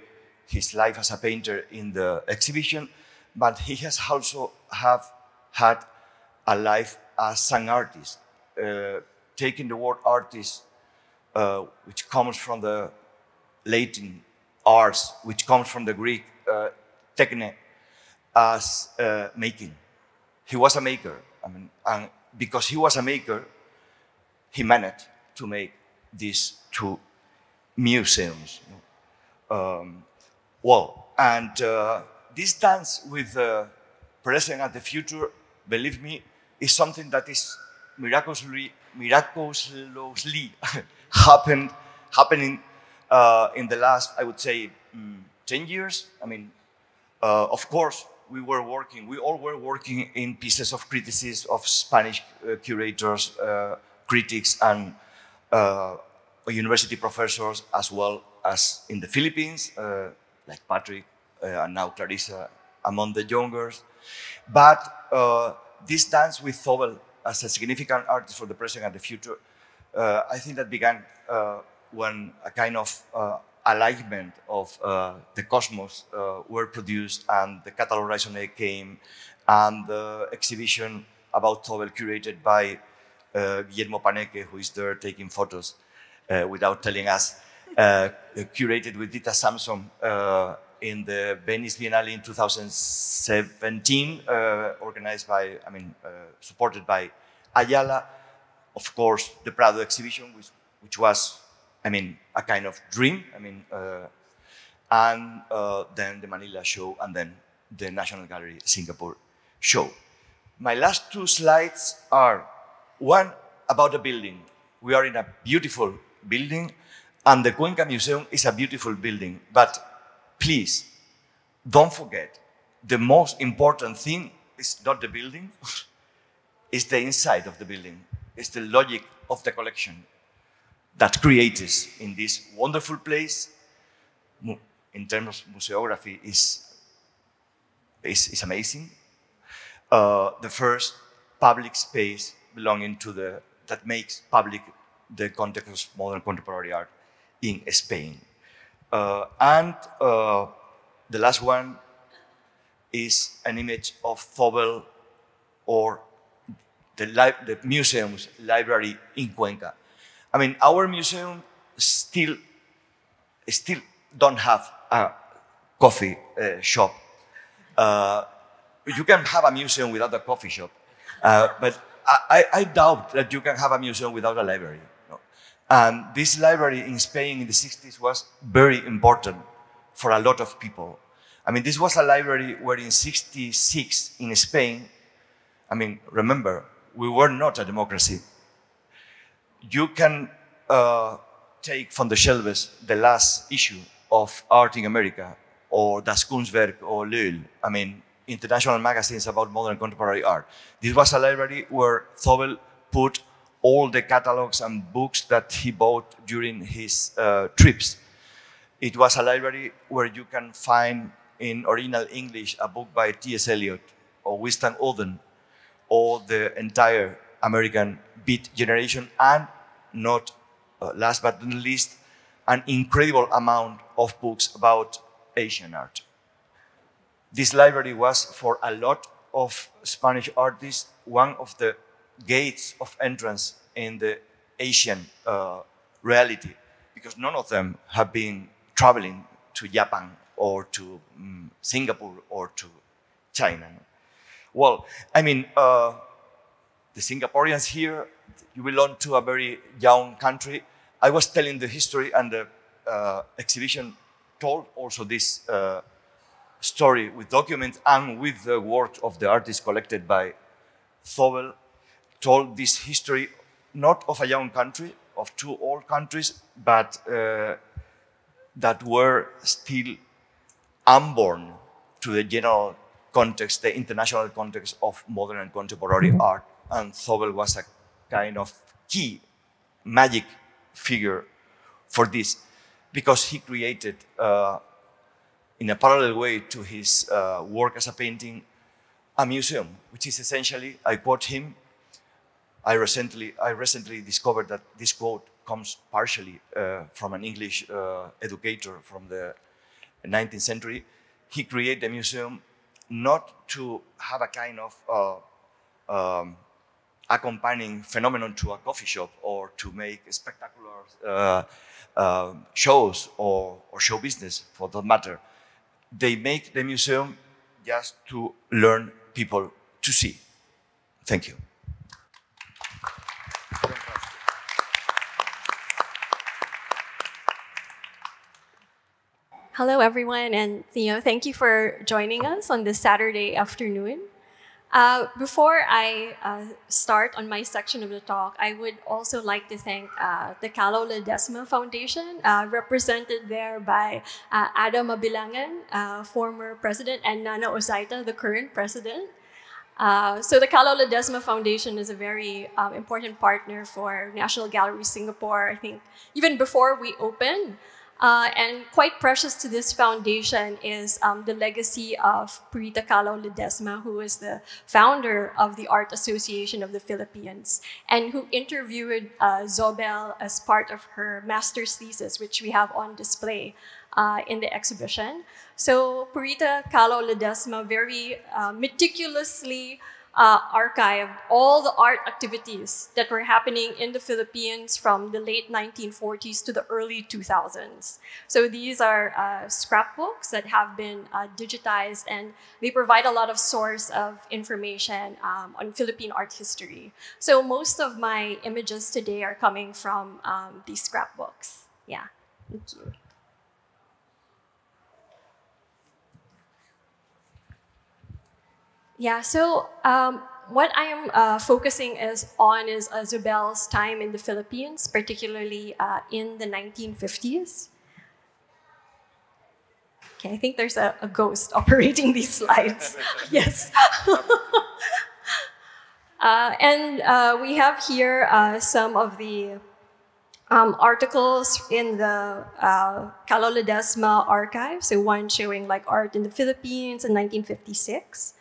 his life as a painter in the exhibition. But he has also had a life as an artist, taking the word artist, which comes from the Latin arts, which comes from the Greek techne, as making. He was a maker. I mean, and because he was a maker, he managed to make these two museums. Well, and this dance with the present and the future, believe me, is something that is miraculously happening in the last, I would say, 10 years. I mean, of course, we all were working in pieces of criticism of Spanish curators, critics, and university professors, as well as in the Philippines, like Patrick and now Clarissa, among the youngers. But this dance with Zóbel as a significant artist for the present and the future, I think that began when a kind of alignment of the cosmos were produced, and the Catalog Raisonné came, and the exhibition about Zóbel, curated by Guillermo Paneque, who is there taking photos without telling us, curated with Dita Samson in the Venice Biennale in 2017, organized by, supported by Ayala. Of course, the Prado exhibition, which was, a kind of dream. And then the Manila show, and then the National Gallery Singapore show. My last two slides are one about the building. We are in a beautiful building, and the Cuenca Museum is a beautiful building. But please, don't forget, the most important thing is not the building, it's the inside of the building. It's the logic of the collection that creates in this wonderful place. In terms of museography, is amazing. The first public space belonging to that makes public the context of modern contemporary art in Spain. And the last one is an image of Zóbel, or the museum's library in Cuenca. Our museum still don't have a coffee shop. You can have a museum without a coffee shop, but I doubt that you can have a museum without a library. No? And this library in Spain in the 60s was very important for a lot of people. This was a library where in 66 in Spain, remember, we were not a democracy. You can take from the shelves the last issue of Art in America, or Das Kunstwerk, or L'Oeil, international magazines about modern contemporary art. This was a library where Zóbel put all the catalogs and books that he bought during his trips. It was a library where you can find in original English a book by T.S. Eliot or Winston Oden or the entire American Beat generation, and not last but not least, an incredible amount of books about Asian art. This library was, for a lot of Spanish artists, one of the gates of entrance in the Asian reality, because none of them have been traveling to Japan or to Singapore or to China. Well, I mean, the Singaporeans here, you belong to a very young country. I was telling the history, and the exhibition told also this story with documents and with the work of the artists collected by Zóbel, told this history not of a young country, of two old countries, but that were still unborn to the general context, the international context of modern and contemporary art. And Zóbel was a kind of key magic figure for this, because he created, in a parallel way to his work as a painting, a museum, which is essentially, I quote him, I recently discovered that this quote comes partially from an English educator from the 19th century. He created a museum not to have a kind of accompanying phenomenon to a coffee shop or to make spectacular shows or show business, for that matter. They make the museum just to learn people to see. Thank you. Hello, everyone, and thank you for joining us on this Saturday afternoon. Before I start on my section of the talk, I would also like to thank the Calo Ledesma Foundation, represented there by Adam Mabilangan, former president, and Nana Ozaita, the current president. So the Calo Ledesma Foundation is a very important partner for National Gallery Singapore, I think, even before we opened. And quite precious to this foundation is the legacy of Purita Calo Ledesma, who is the founder of the Art Association of the Philippines, and who interviewed Zóbel as part of her master's thesis, which we have on display in the exhibition. So Purita Calo Ledesma very meticulously archived all the art activities that were happening in the Philippines from the late 1940s to the early 2000s. So these are scrapbooks that have been digitized, and they provide a lot of source of information on Philippine art history. So most of my images today are coming from these scrapbooks. Yeah, thank you. Yeah, so what I am focusing on is Zóbel's time in the Philippines, particularly in the 1950s. Okay, I think there's a ghost operating these slides. Yes. And we have here some of the articles in the Calo Ledesma archive. So one showing like art in the Philippines in 1956.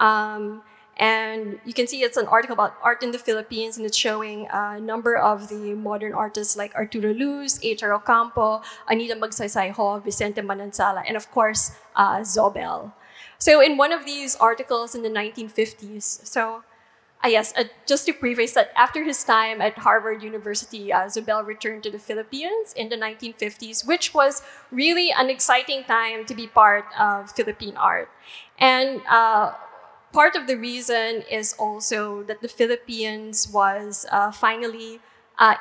And you can see it's an article about art in the Philippines, and it's showing a number of the modern artists like Arturo Luz, H.R. Ocampo, Anita Magsaysay-Ho, Vicente Manansala, and of course, Zóbel. So in one of these articles in the 1950s, just to preface that, after his time at Harvard University, Zóbel returned to the Philippines in the 1950s, which was really an exciting time to be part of Philippine art. And part of the reason is also that the Philippines was finally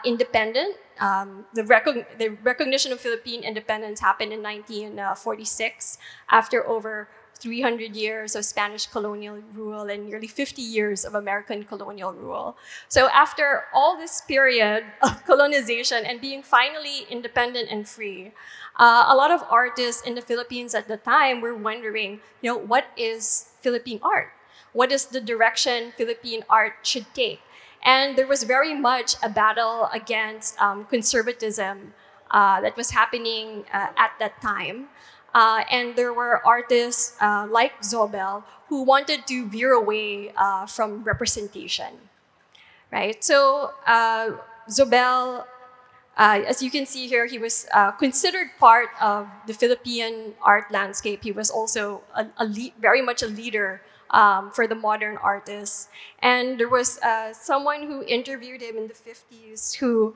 independent. The recognition of Philippine independence happened in 1946 after over 300 years of Spanish colonial rule and nearly 50 years of American colonial rule. So after all this period of colonization and being finally independent and free, a lot of artists in the Philippines at the time were wondering, what is Philippine art? What is the direction Philippine art should take? And there was very much a battle against conservatism that was happening at that time. And there were artists like Zóbel who wanted to veer away from representation, right? So Zóbel, as you can see here, he was considered part of the Philippine art landscape. He was also very much a leader for the modern artists. And there was someone who interviewed him in the 50s who,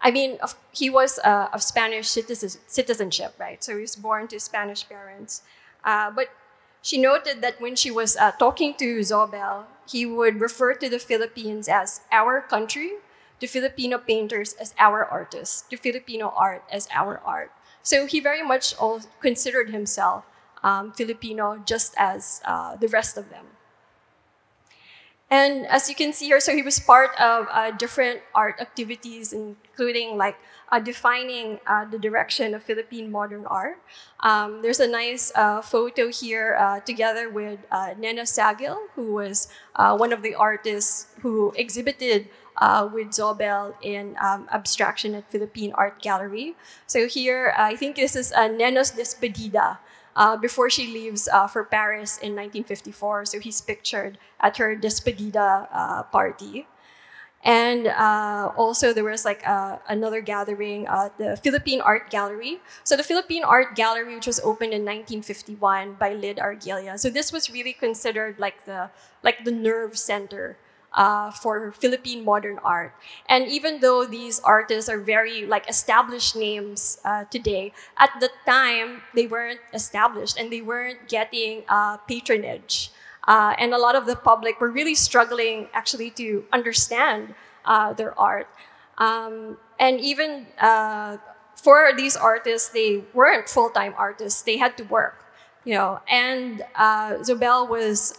I mean, he was of Spanish citizenship, right? So he was born to Spanish parents. But she noted that when she was talking to Zóbel, he would refer to the Philippines as our country, to Filipino painters as our artists, to Filipino art as our art. So he very much considered himself Filipino just as the rest of them. And as you can see here, so he was part of different art activities, including like defining the direction of Philippine modern art. There's a nice photo here together with Nena Sagil, who was one of the artists who exhibited with Zóbel in abstraction at Philippine Art Gallery. So here, I think this is Nena's despedida before she leaves for Paris in 1954. So he's pictured at her despedida party. And also there was like another gathering, the Philippine Art Gallery. So the Philippine Art Gallery, which was opened in 1951 by Lyd Argelia. So this was really considered like the nerve center for Philippine modern art. And even though these artists are very like established names today, at the time they weren't established and they weren't getting patronage. And a lot of the public were really struggling actually to understand their art. And even for these artists, they weren't full-time artists. They had to work, you know. And Zóbel was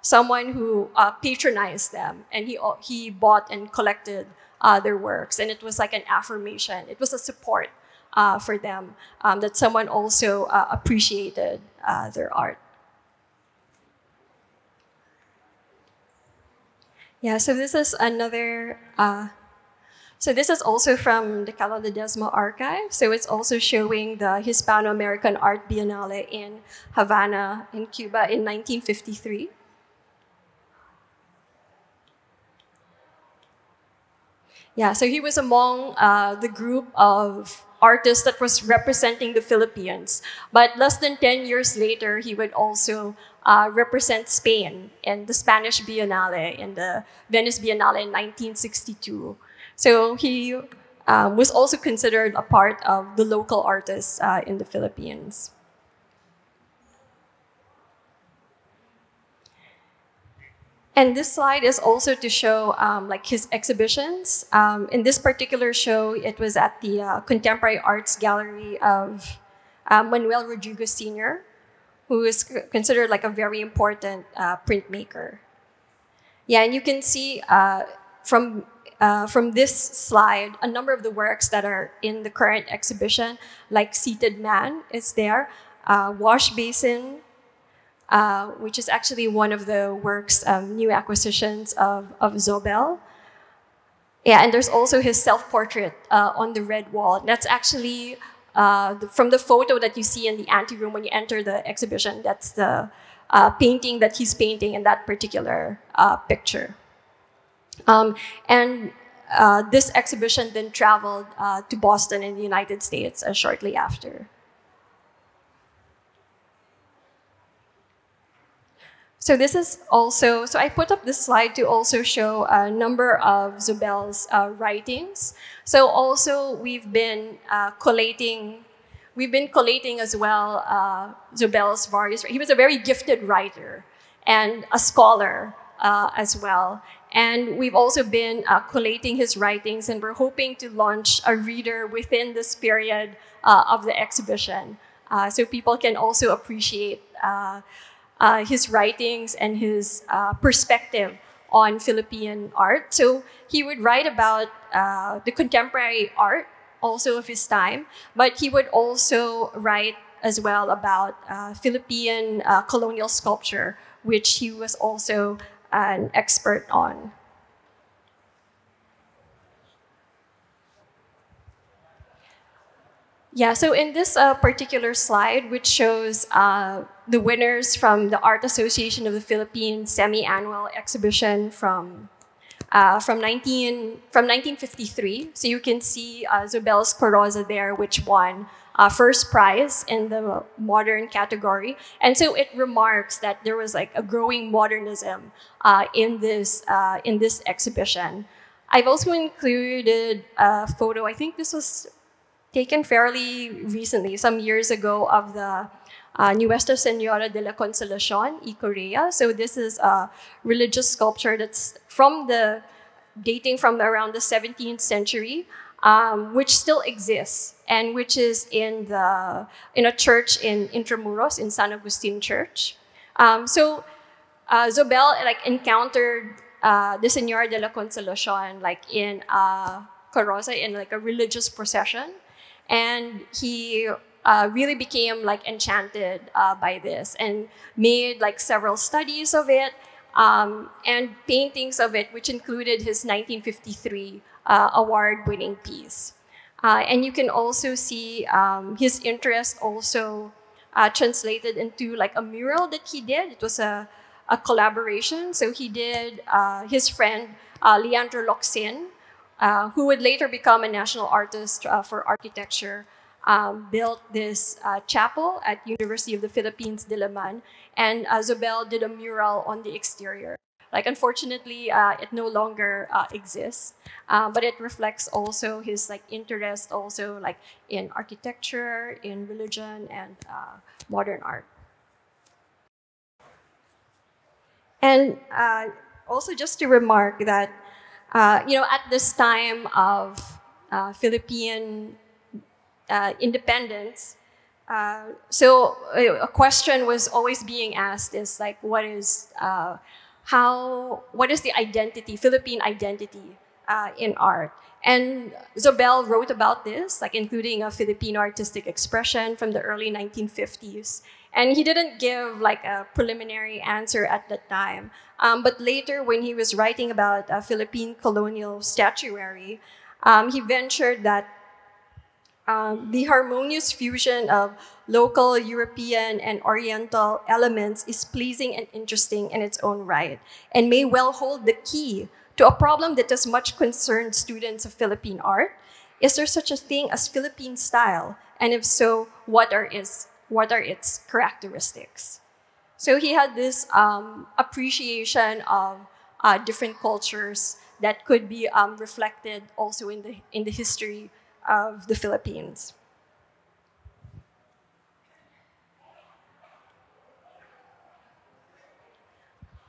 someone who patronized them, and he bought and collected their works, and it was like an affirmation. It was a support for them that someone also appreciated their art. Yeah, so this is another. So this is also from the Cala Ledesma archive. So it's also showing the Hispano-American Art Biennale in Havana, in Cuba, in 1953. Yeah, so he was among the group of artists that was representing the Philippines. But less than 10 years later, he would also represent Spain in the Spanish Biennale, in the Venice Biennale in 1962. So he was also considered a part of the local artists in the Philippines. And this slide is also to show like his exhibitions. In this particular show, it was at the Contemporary Arts Gallery of Manuel Rodriguez Sr., who is considered like a very important printmaker. Yeah, and you can see from this slide, a number of the works that are in the current exhibition, like Seated Man is there, Wash Basin, which is actually one of the works, new acquisitions of Zóbel. Yeah, and there's also his self-portrait on the red wall. That's actually from the photo that you see in the anteroom when you enter the exhibition. That's the painting that he's painting in that particular picture. And this exhibition then traveled to Boston in the United States shortly after. So this is also, so I put up this slide to also show a number of Zóbel's writings. So also we've been collating as well Zóbel's various, he was a very gifted writer and a scholar as well. And we've also been collating his writings, and we're hoping to launch a reader within this period of the exhibition. So people can also appreciate his writings and his perspective on Philippine art. So he would write about the contemporary art also of his time, but he would also write as well about Philippine colonial sculpture, which he was also an expert on. Yeah, so in this particular slide, which shows the winners from the Art Association of the Philippines semi-annual exhibition from 1953. So you can see Zobel's Coroza there, which won first prize in the modern category. And so it remarks that there was like a growing modernism in this exhibition. I've also included a photo. I think this was taken fairly recently, some years ago, of the Nuestra Senora de la Consolacion, y Correa. So this is a religious sculpture that's dating from around the 17th century, which still exists and which is in a church in Intramuros, in San Agustin Church. So Zobel encountered the Senora de la Consolacion in Carroza in a religious procession. And he really became enchanted by this and made several studies of it and paintings of it, which included his 1953 award-winning piece. And you can also see his interest also translated into a mural that he did. It was a collaboration. So he did his friend Leandro Locsin, who would later become a national artist for architecture, built this chapel at University of the Philippines, Diliman, and Zobel did a mural on the exterior. Unfortunately, it no longer exists, but it reflects also his interest also in architecture, in religion, and modern art. And also just to remark that at this time of Philippine independence, so a question was always being asked is what is the identity, Philippine identity in art? And Zobel wrote about this, including a Filipino artistic expression from the early 1950s. And he didn't give a preliminary answer at that time. But later, when he was writing about Philippine colonial statuary, he ventured that the harmonious fusion of local European and Oriental elements is pleasing and interesting in its own right, and may well hold the key to a problem that has much concerned students of Philippine art. Is there such a thing as Philippine style? And if so, what are its characteristics? So he had this appreciation of different cultures that could be reflected also in the history of the Philippines.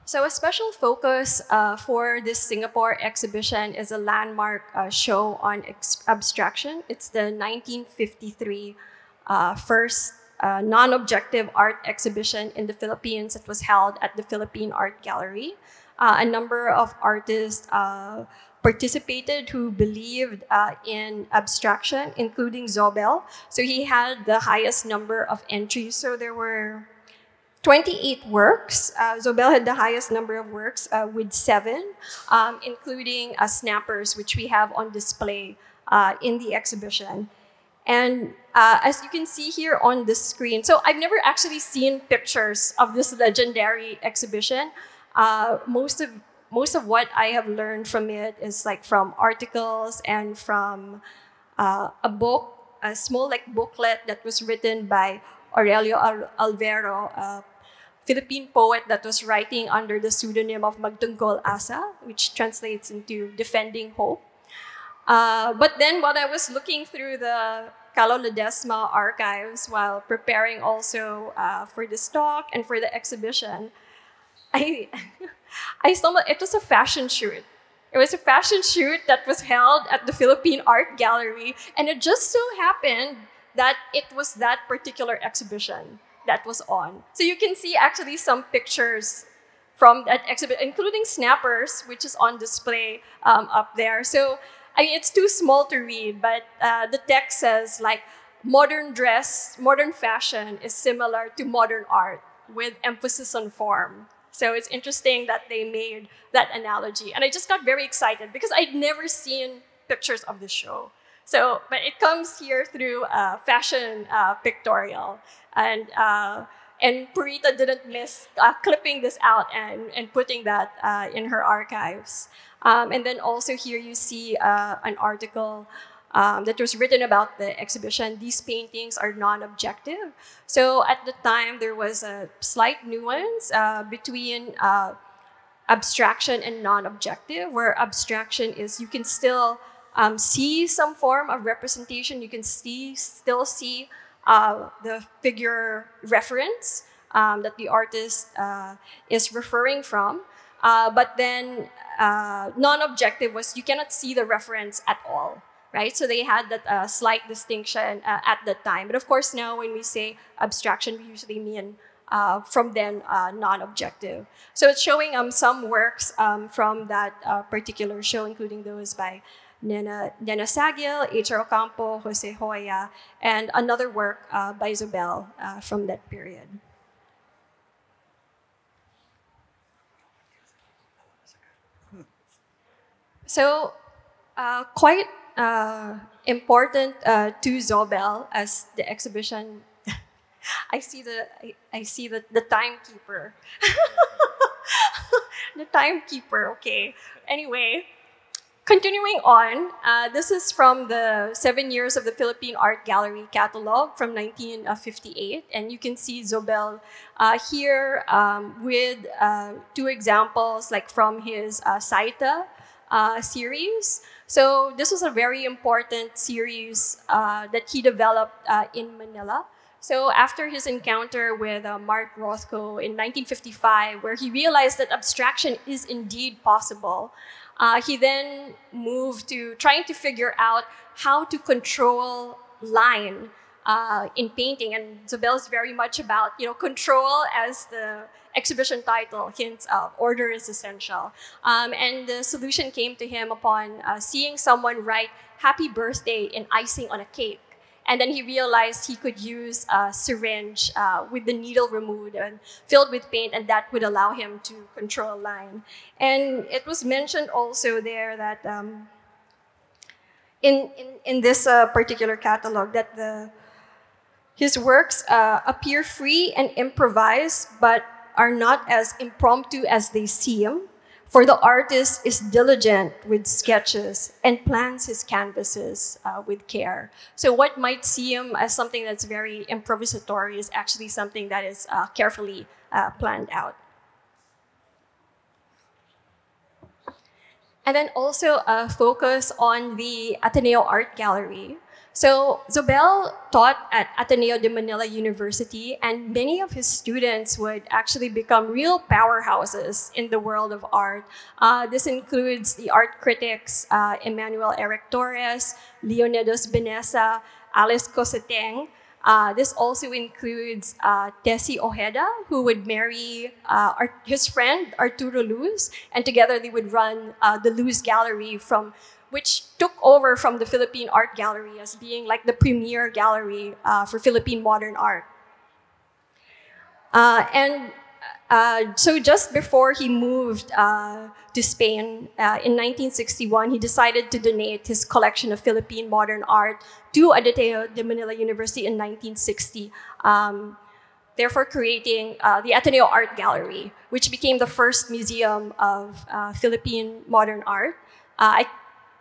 So a special focus for this Singapore exhibition is a landmark show on abstraction. It's the 1953 first non-objective art exhibition in the Philippines that was held at the Philippine Art Gallery. A number of artists participated who believed in abstraction, including Zobel. So he had the highest number of entries. So there were 28 works. Zobel had the highest number of works with 7, including snappers, which we have on display in the exhibition. And as you can see here on the screen, so I've never actually seen pictures of this legendary exhibition. Most of what I have learned from it is from articles and from a book, a small booklet that was written by Aurelio Alvero, a Philippine poet that was writing under the pseudonym of Magtunggol Asa, which translates into defending hope. But then while I was looking through the Calo Ledesma archives while preparing also for this talk and for the exhibition, I stumbled. It was a fashion shoot. It was a fashion shoot that was held at the Philippine Art Gallery, and it just so happened that it was that particular exhibition that was on. So you can see actually some pictures from that exhibit, including snappers, which is on display up there. So I mean, it's too small to read, but the text says modern dress, modern fashion is similar to modern art with emphasis on form. So it's interesting that they made that analogy. And I just got very excited because I'd never seen pictures of the show. So, but it comes here through fashion pictorial. And Purita didn't miss clipping this out and putting that in her archives. And then also here you see an article that was written about the exhibition. These paintings are non-objective. So at the time, there was a slight nuance between abstraction and non-objective, where abstraction is you can still see some form of representation. You can still see the figure reference that the artist is referring from. But then non-objective was you cannot see the reference at all, right? So they had that slight distinction at that time. But of course now when we say abstraction, we usually mean from then non-objective. So it's showing some works from that particular show, including those by Nena Sagil, H.R. Ocampo, Jose Hoya, and another work by Zóbel from that period. So quite important to Zóbel as the exhibition. I see the timekeeper. The timekeeper, okay. Anyway, continuing on, this is from the 7 Years of the Philippine Art Gallery catalog from 1958. And you can see Zóbel here with two examples like from his Saita series. So this was a very important series that he developed in Manila. So after his encounter with Mark Rothko in 1955, where he realized that abstraction is indeed possible, he then moved to trying to figure out how to control line in painting. And Zóbel is very much about, control, as the exhibition title hints of. Order is essential. And the solution came to him upon seeing someone write "Happy Birthday" in icing on a cake. And then he realized he could use a syringe with the needle removed and filled with paint, and that would allow him to control line. And it was mentioned also there that in this particular catalog that his works appear free and improvised, but are not as impromptu as they seem. For the artist is diligent with sketches and plans his canvases with care. So what might seem as something that's very improvisatory is actually something that is carefully planned out. And then also a focus on the Ateneo Art Gallery. So Zóbel taught at Ateneo de Manila University, and many of his students would actually become real powerhouses in the world of art. This includes the art critics Emmanuel Eric Torres, Leonidas Benessa, Alice Coseteng. This also includes Tessie Ojeda, who would marry his friend Arturo Luz, and together they would run the Luz Gallery, which took over from the Philippine Art Gallery as being like the premier gallery for Philippine modern art. So just before he moved to Spain in 1961, he decided to donate his collection of Philippine modern art to Ateneo de Manila University in 1960, therefore creating the Ateneo Art Gallery, which became the first museum of Philippine modern art. I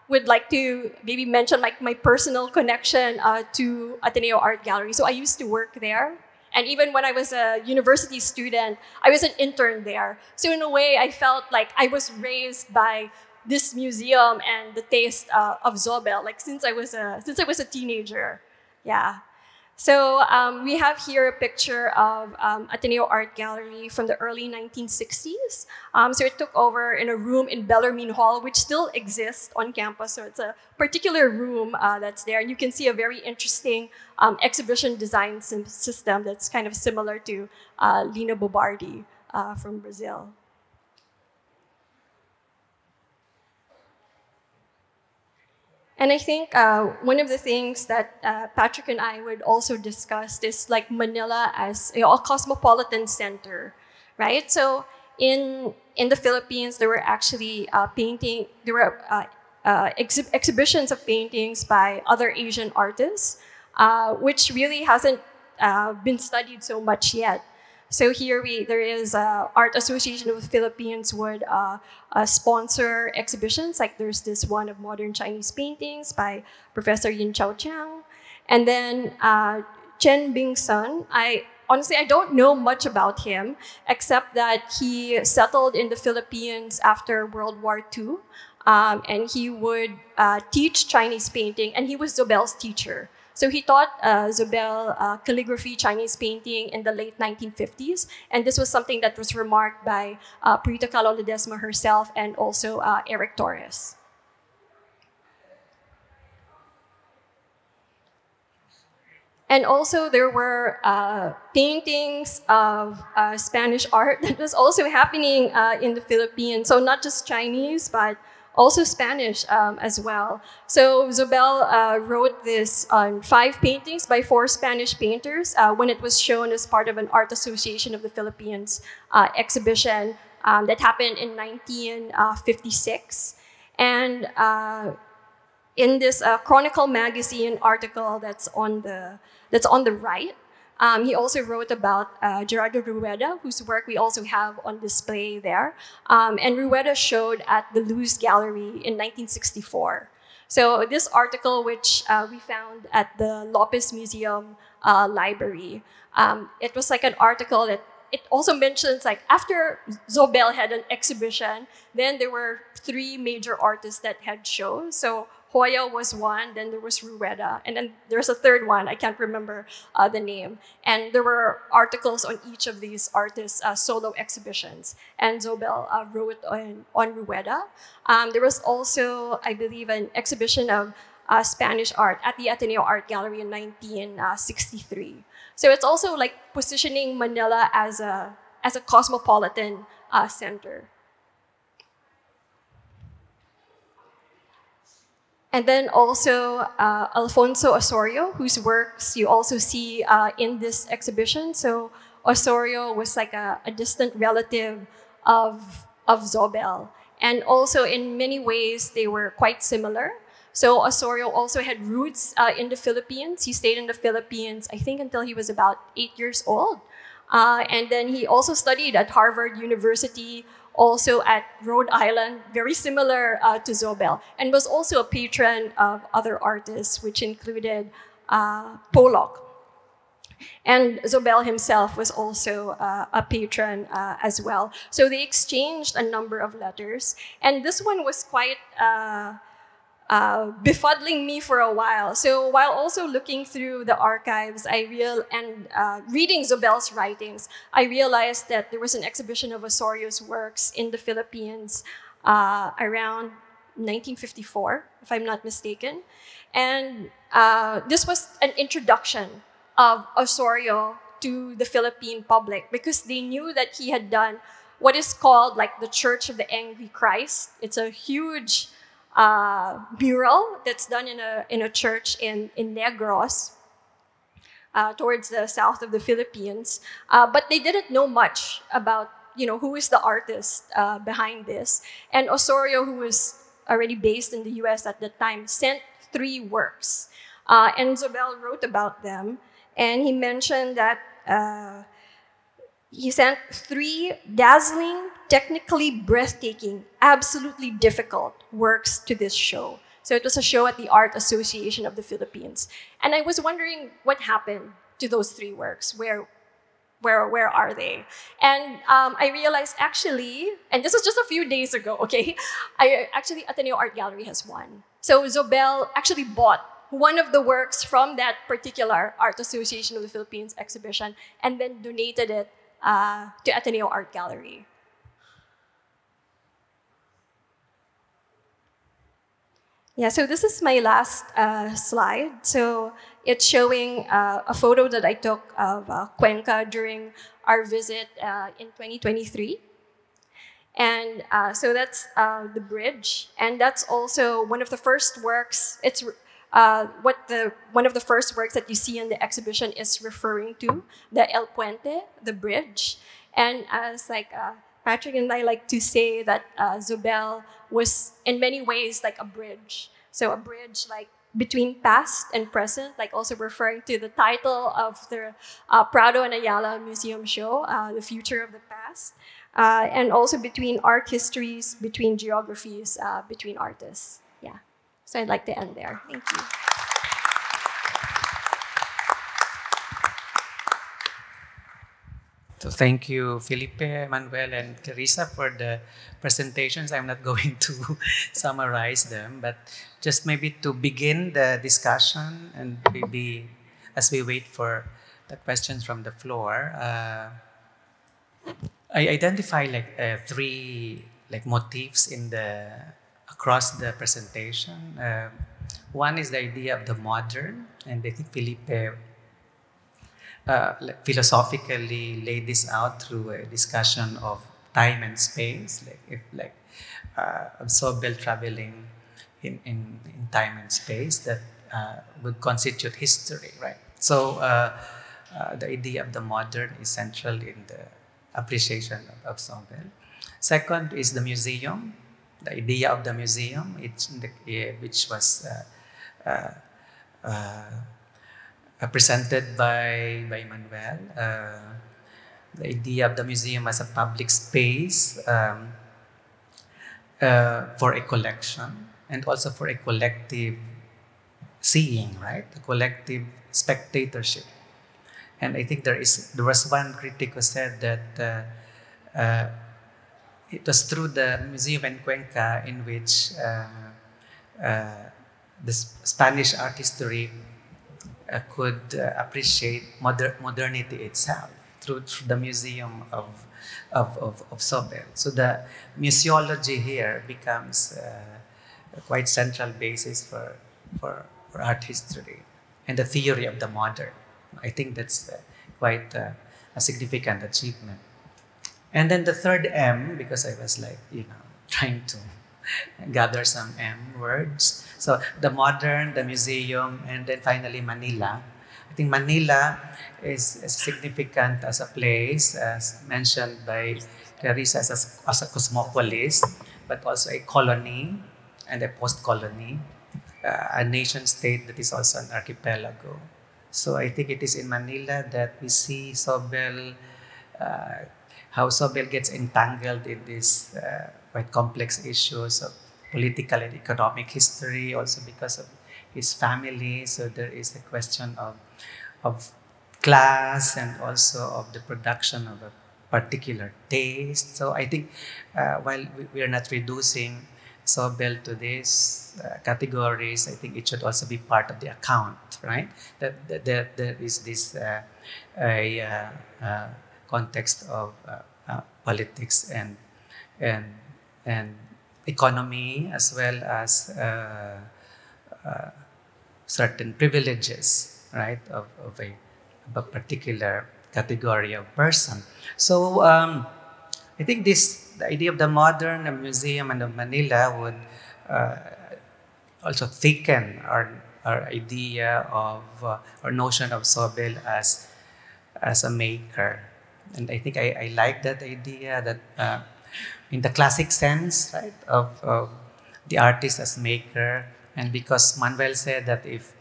would like to maybe mention like my personal connection to Ateneo Art Gallery. So I used to work there. And even when I was a university student, I was an intern there. So in a way, I felt like I was raised by this museum and the taste of Zóbel, like since I was a teenager. Yeah. So we have here a picture of Ateneo Art Gallery from the early 1960s. So it took over in a room in Bellarmine Hall, which still exists on campus. So it's a particular room that's there. And you can see a very interesting exhibition design system that's kind of similar to Lina Bobardi from Brazil. And I think one of the things that Patrick and I would also discuss is like Manila as a cosmopolitan center, right? So in the Philippines, there were actually exhibitions of paintings by other Asian artists, which really hasn't been studied so much yet. So here there is Art Association of the Philippines would sponsor exhibitions. Like there's this one of modern Chinese paintings by Professor Yin Chao Chiang. And then Chen Bing-sun, honestly, I don't know much about him, except that he settled in the Philippines after World War II. And he would teach Chinese painting, and he was Zóbel's teacher. So he taught Zóbel calligraphy, Chinese painting in the late 1950s. And this was something that was remarked by Perita Calo Ledesma herself and also Eric Torres. And also there were paintings of Spanish art that was also happening in the Philippines. So not just Chinese, but also Spanish as well. So Zóbel wrote this on 5 paintings by 4 Spanish painters when it was shown as part of an Art Association of the Philippines exhibition that happened in 1956. And in this Chronicle magazine article that's on the right, he also wrote about Gerardo Rueda, whose work we also have on display there. And Rueda showed at the Luz Gallery in 1964. So this article, which we found at the Lopez Museum library, it was like an article that it also mentions like after Zóbel had an exhibition, then there were 3 major artists that had shows. So Hoya was one, then there was Rueda, and then there's a third one, I can't remember the name. And there were articles on each of these artists' solo exhibitions. And Zóbel wrote on Rueda. There was also, I believe, an exhibition of Spanish art at the Ateneo Art Gallery in 1963. So it's also like positioning Manila as a cosmopolitan center. And then also Alfonso Osorio, whose works you also see in this exhibition. So Osorio was like a distant relative of Zóbel. And also in many ways, they were quite similar. So Osorio also had roots in the Philippines. He stayed in the Philippines, I think, until he was about 8 years old. And then he also studied at Harvard University, also at Rhode Island, very similar to Zóbel, and was also a patron of other artists, which included Pollock. And Zóbel himself was also a patron as well. So they exchanged a number of letters. And this one was quite befuddling me for a while. So while also looking through the archives, reading Zóbel's writings, I realized that there was an exhibition of Osorio's works in the Philippines around 1954, if I'm not mistaken. And this was an introduction of Osorio to the Philippine public because they knew that he had done what is called like the Church of the Angry Christ. It's a huge mural that's done in a church in Negros, towards the south of the Philippines. But they didn't know much about who is the artist behind this. And Osorio, who was already based in the US at the time, sent 3 works. And Zóbel wrote about them. And he mentioned that he sent 3 dazzling, technically breathtaking, absolutely difficult works to this show. So it was a show at the Art Association of the Philippines. And I was wondering what happened to those 3 works. Where are they? And I realized actually, and this was just a few days ago, okay? Actually, Ateneo Art Gallery has one. So Zóbel actually bought one of the works from that particular Art Association of the Philippines exhibition and then donated it to Ateneo Art Gallery. Yeah, so this is my last slide. So it's showing a photo that I took of Cuenca during our visit in 2023. And so that's the bridge. And that's also one of the first works. It's one of the first works that you see in the exhibition is referring to, the El Puente, the bridge. And as like Patrick and I like to say that Zóbel was in many ways like a bridge. So a bridge like between past and present, like also referring to the title of the Prado and Ayala Museum show, The Future of the Past, and also between art histories, between geographies, between artists. Yeah. So I'd like to end there. Thank you. So thank you, Felipe, Manuel, and Clarissa for the presentations. I'm not going to summarize them, but just maybe to begin the discussion and maybe as we wait for the questions from the floor, I identify like three like motifs in the across the presentation. One is the idea of the modern, and I think Felipe philosophically lay this out through a discussion of time and space, Zóbel traveling in time and space that would constitute history, right? So the idea of the modern is central in the appreciation of Zóbel. Second is the museum, the idea of the museum, which was presented by Manuel. The idea of the museum as a public space for a collection and also for a collective seeing, right? A collective spectatorship. And I think there was one critic who said that it was through the museum in Cuenca in which the Spanish art history could appreciate modernity itself through the museum of Zóbel. So the museology here becomes a quite central basis for art history and the theory of the modern. I think that's quite a significant achievement. And then the third M, because I was like, trying to gather some M words. So the modern, the museum, and then finally Manila. I think Manila is significant as a place, as mentioned by Clarissa, as a cosmopolis, but also a colony and a post-colony, a nation-state that is also an archipelago. So I think it is in Manila that we see Zóbel, how Zóbel gets entangled in these quite complex issues of political and economic history, also because of his family. So there is a question of class and also of the production of a particular taste. So I think while we are not reducing Zóbel to these categories, I think it should also be part of the account, right? That there is this context of politics and economy, as well as certain privileges, right, of a particular category of person. So I think the idea of the modern, the museum, and of Manila would also thicken our idea of our notion of Zóbel as a maker. And I think I like that idea that in the classic sense, right, of the artist as maker, and because Manuel said that if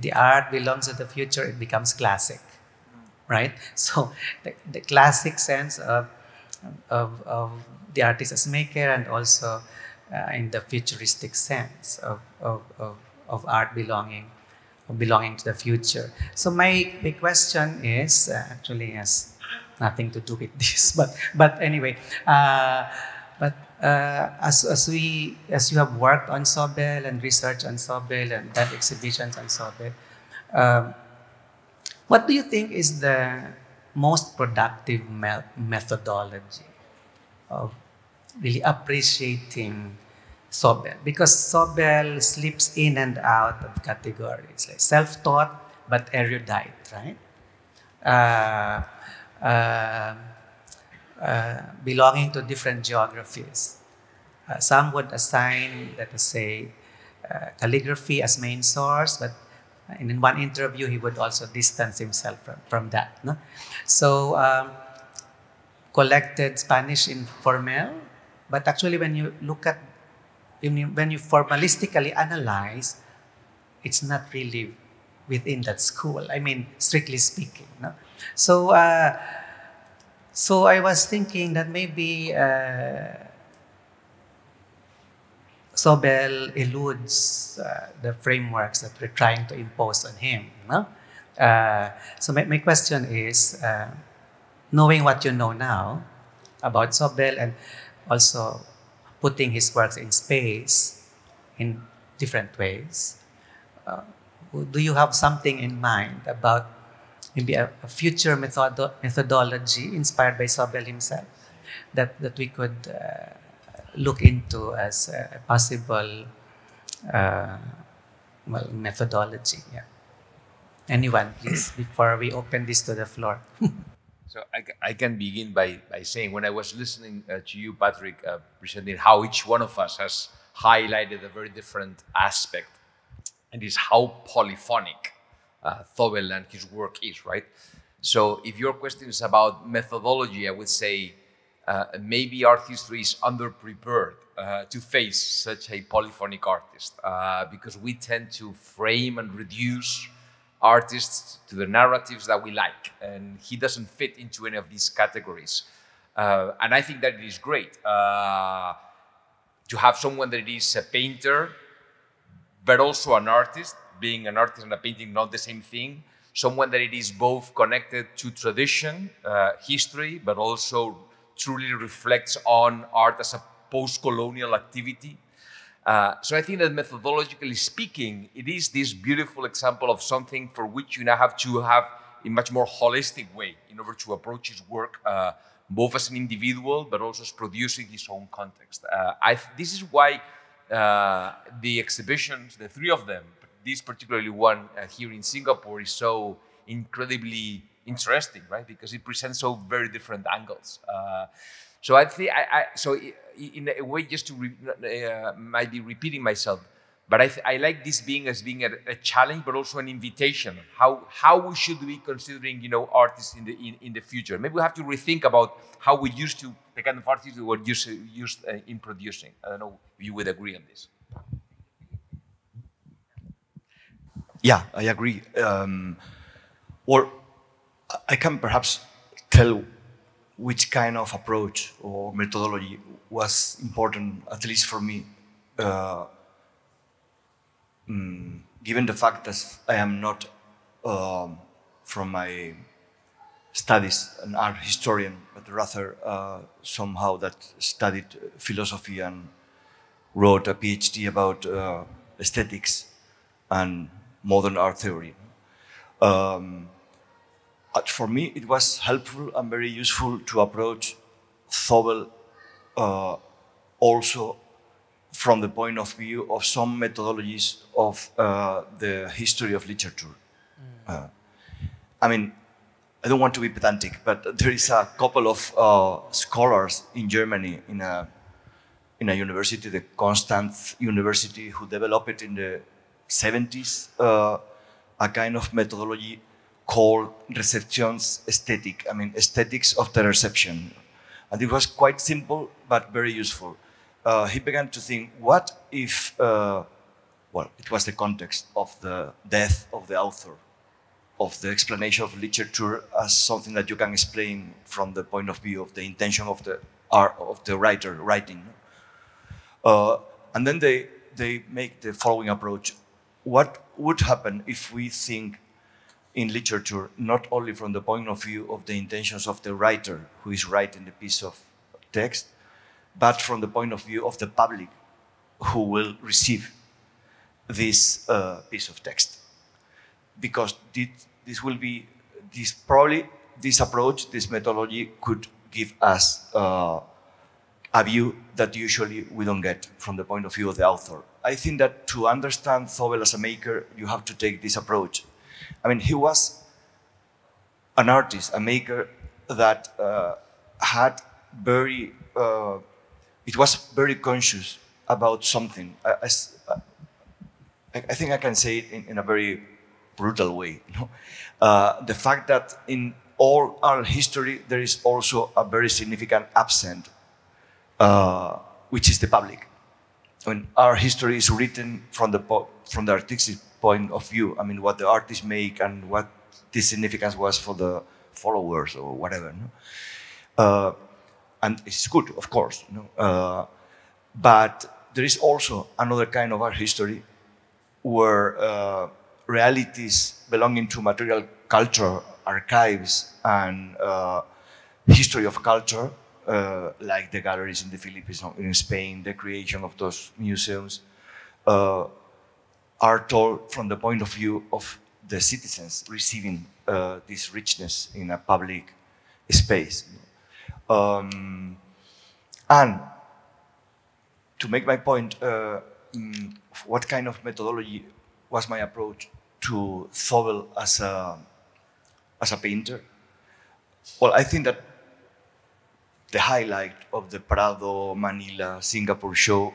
the art belongs to the future, it becomes classic, right? So the classic sense of the artist as maker, and also in the futuristic sense of art belonging to the future. So my question is actually has nothing to do with this, but anyway, as you have worked on Zóbel and research on Zóbel and done exhibitions on Zóbel, what do you think is the most productive methodology of really appreciating Zóbel? Because Zóbel slips in and out of categories, like self-taught but erudite, right? Belonging to different geographies. Some would assign, let us say, calligraphy as main source, but in one interview he would also distance himself from that. No? So collected Spanish informal, but actually when you look at, when you formalistically analyze, it's not really within that school. I mean, strictly speaking. No? So, so I was thinking that maybe Zóbel eludes the frameworks that we're trying to impose on him. No? So my question is, knowing what you know now about Zóbel and also putting his works in space in different ways, do you have something in mind about maybe a future methodology inspired by Zóbel himself that we could look into as a possible methodology? Yeah. Anyone, please, before we open this to the floor. So I can begin by saying, when I was listening to you, Patrick, presenting how each one of us has highlighted a very different aspect, and is how polyphonic Zóbel and his work is, right? So if your question is about methodology, I would say maybe art history is underprepared to face such a polyphonic artist, because we tend to frame and reduce artists to the narratives that we like, and he doesn't fit into any of these categories. And I think that it is great to have someone that is a painter, but also an artist, being an artist and a painting not the same thing, someone that it is both connected to tradition, history, but also truly reflects on art as a post-colonial activity. So I think that methodologically speaking, it is this beautiful example of something for which you now have to have a much more holistic way in order to approach his work, both as an individual, but also as producing his own context. This is why the exhibitions, the three of them, this particularly one here in Singapore, is so incredibly interesting, right? Because it presents so very different angles. So I think, so in a way, just to might be repeating myself, but I like this being as being a challenge, but also an invitation. How we should be considering, artists in the future. Maybe we have to rethink about how we used to, the kind of artists we were used in producing. I don't know if you would agree on this. Yeah, I agree. Or I can perhaps tell which kind of approach or methodology was important, at least for me, given the fact that I am not, from my studies, an art historian, but rather somehow that studied philosophy and wrote a PhD about aesthetics and modern art theory. For me, it was helpful and very useful to approach Zóbel also from the point of view of some methodologies of the history of literature. I mean, I don't want to be pedantic, but there is a couple of scholars in Germany in a university, the Constance University, who developed in the 70s a kind of methodology called receptions aesthetic. I mean, aesthetics of the reception. And it was quite simple, but very useful. He began to think, what if, well, it was the context of the death of the author, of the explanation of literature as something that you can explain from the point of view of the intention of the art of the writer writing. And then they make the following approach. What would happen if we think in literature not only from the point of view of the intentions of the writer who is writing the piece of text, but from the point of view of the public who will receive this piece of text? Because this will be, this approach, this methodology could give us a view that usually we don't get from the point of view of the author. I think that to understand Zóbel as a maker, you have to take this approach. I mean, he was an artist, a maker that had very, it was very conscious about something. I think I can say it in a very brutal way. The fact that in all our history, there is also a very significant absent, which is the public. I mean, our history is written from the artistic point of view. I mean, what the artists make and what the significance was for the followers or whatever. No? And it's good, of course. But there is also another kind of art history where realities belonging to material culture, archives, and history of culture, like the galleries in the Philippines, in Spain, the creation of those museums, are told from the point of view of the citizens receiving this richness in a public space. And to make my point, what kind of methodology was my approach to Zóbel as a painter? Well, I think that the highlight of the Prado, Manila, Singapore show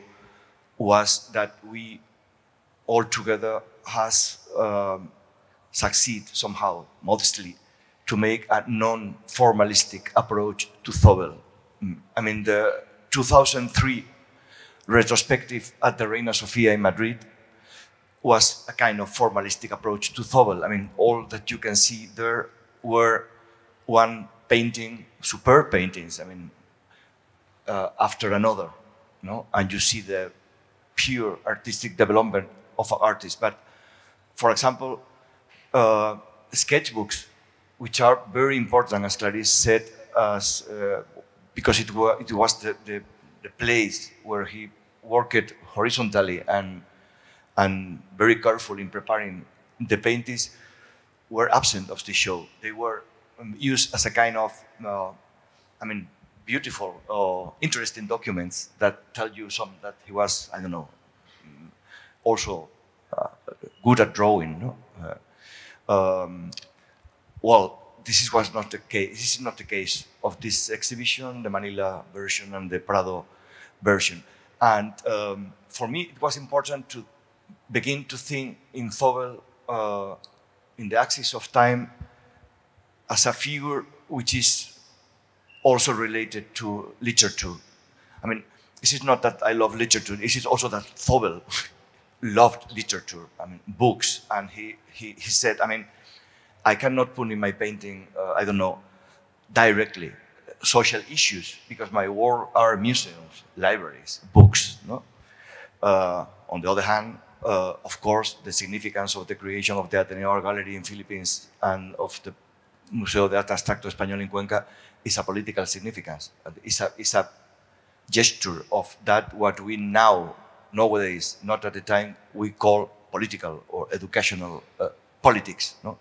was that we all together has succeed somehow, modestly, to make a non-formalistic approach to Zóbel. I mean, the 2003 retrospective at the Reina Sofia in Madrid was a kind of formalistic approach to Zóbel. I mean, all that you can see there were one painting, superb paintings, I mean, after another, and you see the pure artistic development of an artist. But, for example, sketchbooks, which are very important, as Clarissa said, because it was the place where he worked horizontally and very careful in preparing the paintings, were absent of the show. They were used as a kind of, beautiful, interesting documents that tell you that he was, I don't know, also good at drawing. No? Well, this was not the case. This is not the case of this exhibition, the Manila version and the Prado version. And for me, it was important to begin to think in Zóbel in the axis of time as a figure which is also related to literature. I mean, this is not that I love literature. This is also that Zóbel loved literature. I mean, books. And he said, I mean, I cannot put in my painting, I don't know, directly social issues, because my work are museums, libraries, books. No? On the other hand, of course, the significance of the creation of the Ateneo Art Gallery in Philippines and of the Museo de Arte Abstracto Español in Cuenca is a political significance. It's a gesture of that what we nowadays, not at the time, we call political or educational politics. No?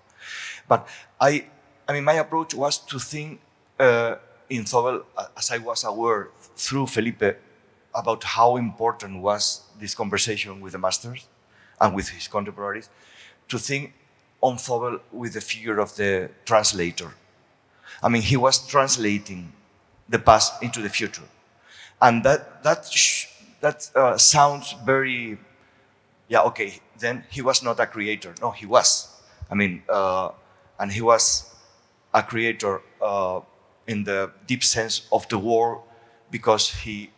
But I mean, my approach was to think in Zóbel, as I was aware through Felipe, about how important was this conversation with the masters and with his contemporaries, to think on Zóbel with the figure of the translator. I mean, he was translating the past into the future. And that sounds very, yeah, okay, then he was not a creator. No, he was. I mean, and he was a creator in the deep sense of the word, because he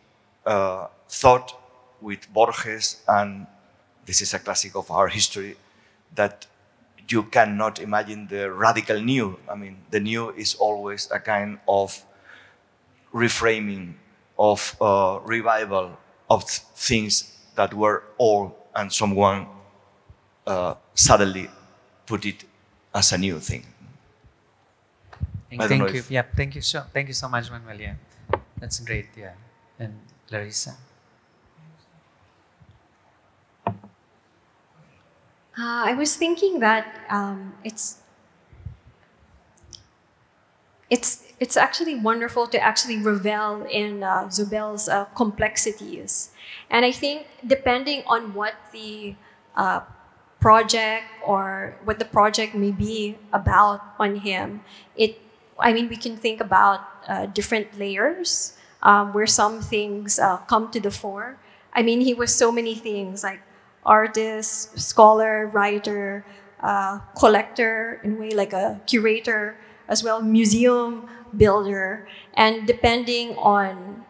thought with Borges, and this is a classic of our history, that you cannot imagine the radical new. I mean, the new is always a kind of reframing, of revival of things that were old, and someone suddenly put it as a new thing. Thank you. Yeah, thank you so much, Manuel. Yeah, that's great. Yeah, and Clarissa. I was thinking that it's actually wonderful to actually revel in Zóbel's complexities, and I think depending on what the project or what the project may be about on him, we can think about different layers where some things come to the fore. I mean, he was so many things, like artist, scholar, writer, collector, in a way, like a curator, as well museum builder, and depending on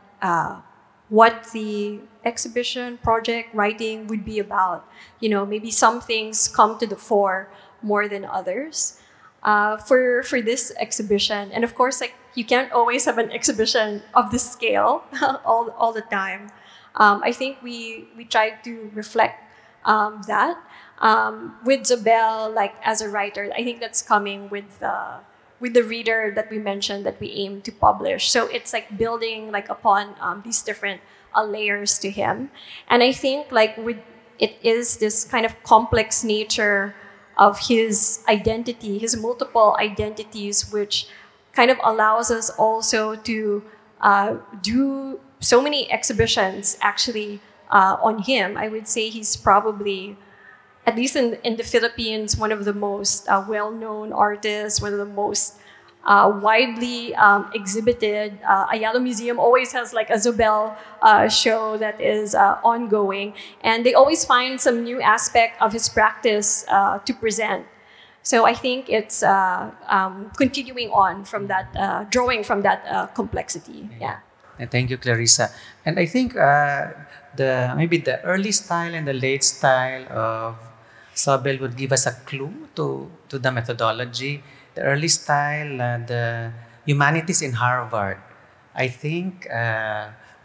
what the exhibition, project, writing would be about, maybe some things come to the fore more than others. For this exhibition, and of course, like you can't always have an exhibition of this scale all the time. I think we tried to reflect that with Zóbel, like as a writer. I think that's coming with the reader that we mentioned that we aim to publish. So it's like building like upon these different layers to him, and I think like it is this kind of complex nature of his identity, his multiple identities, which kind of allows us also to do so many exhibitions actually on him. I would say he's probably, at least in the Philippines, one of the most well-known artists, one of the most widely exhibited. Ayala Museum always has like a Zóbel show that is ongoing, and they always find some new aspect of his practice to present. So I think it's continuing on from that, drawing from that complexity. Yeah. And thank you, Clarissa. And I think maybe the early style and the late style of Zóbel would give us a clue to the methodology. The early style, the humanities in Harvard, I think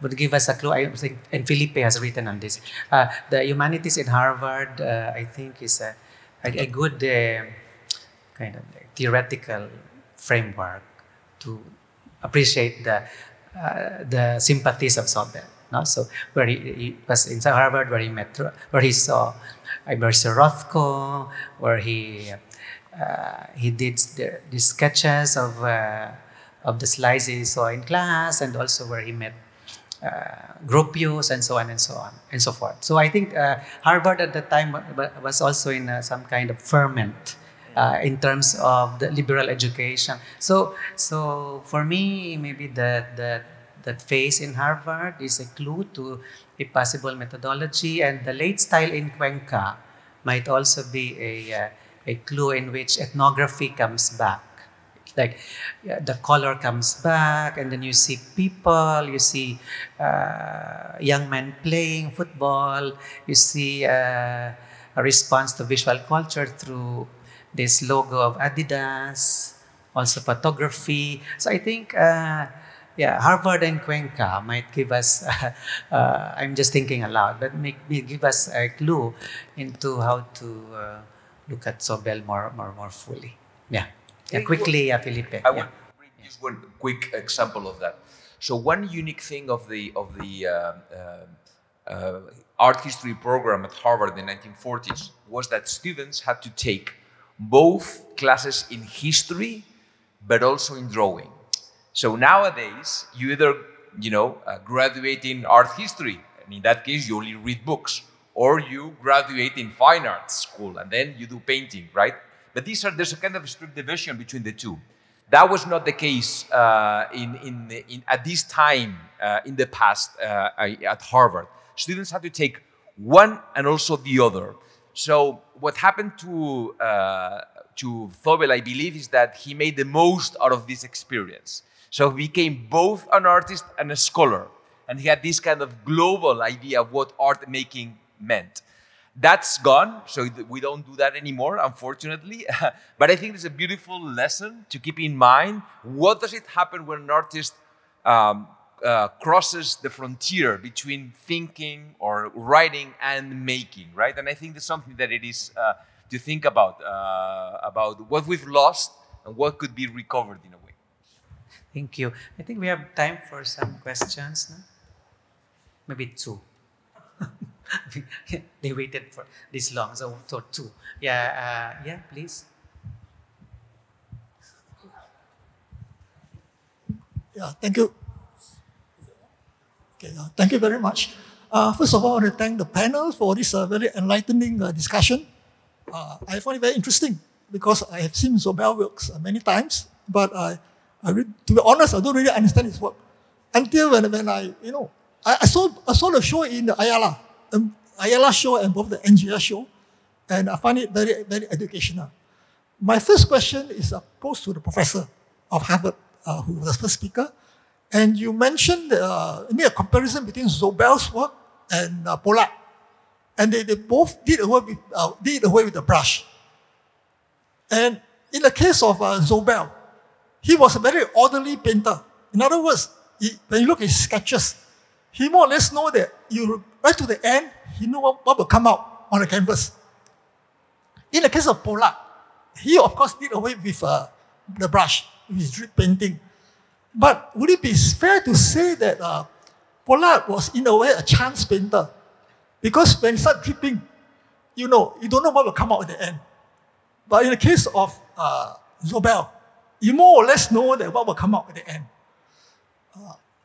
would give us a clue. I think, and Felipe has written on this. The humanities in Harvard, I think, is a good kind of like theoretical framework to appreciate the sympathies of Zóbel. No? So where he was in Harvard, where he saw Ibercio Rothko, where he did the sketches of the slides he saw in class, and also where he met Gropius, and so on and so on and so forth. So I think Harvard at the time was also in some kind of ferment in terms of the liberal education. So for me, maybe that phase in Harvard is a clue to a possible methodology, and the late style in Cuenca might also be a clue in which ethnography comes back. Like the color comes back, and then you see people, you see young men playing football, you see a response to visual culture through this logo of Adidas, also photography. So I think, Harvard and Cuenca might give us, I'm just thinking aloud, but give us a clue into how to look at Zóbel more fully. Yeah. Quickly, Felipe. I would bring just one quick example of that. So one unique thing of the art history program at Harvard in the 1940s was that students had to take both classes in history, but also in drawing. So nowadays, you either graduate in art history, and in that case, you only read books, or you graduate in fine arts school, and then you do painting, right? But there's a kind of strict division between the two. That was not the case at this time in the past at Harvard. Students had to take one and also the other. So what happened to Zóbel, I believe, is that he made the most out of this experience. So he became both an artist and a scholar, and he had this kind of global idea of what art making meant. That's gone, so we don't do that anymore, unfortunately. But I think it's a beautiful lesson to keep in mind. What does it happen when an artist crosses the frontier between thinking or writing and making, right? And I think that's something that it is to think about what we've lost and what could be recovered in a way. Thank you. I think we have time for some questions. No? Maybe two. They waited for this long, so two. Yeah, please. Yeah, thank you. Okay, thank you very much. First of all, I want to thank the panel for this very enlightening discussion. I find it very interesting because I have seen Zóbel works many times, but to be honest, I don't really understand his work until when I saw the show in the Ayala show and both the NGS show, and I find it very, very educational. My first question is posed to the professor. of Harvard, who was the first speaker. And you mentioned, you made a comparison between Zóbel's work and Polak. And they both did away with the brush. And in the case of Zóbel, he was a very orderly painter. In other words, when you look at his sketches, he more or less know that you right to the end, he knew what will come out on the canvas. In the case of Polak, he of course did away with the brush, with his drip painting. But would it be fair to say that Polak was in a way a chance painter? Because when you start dripping, you don't know what will come out at the end. But in the case of Zóbel, you more or less know that what will come out at the end.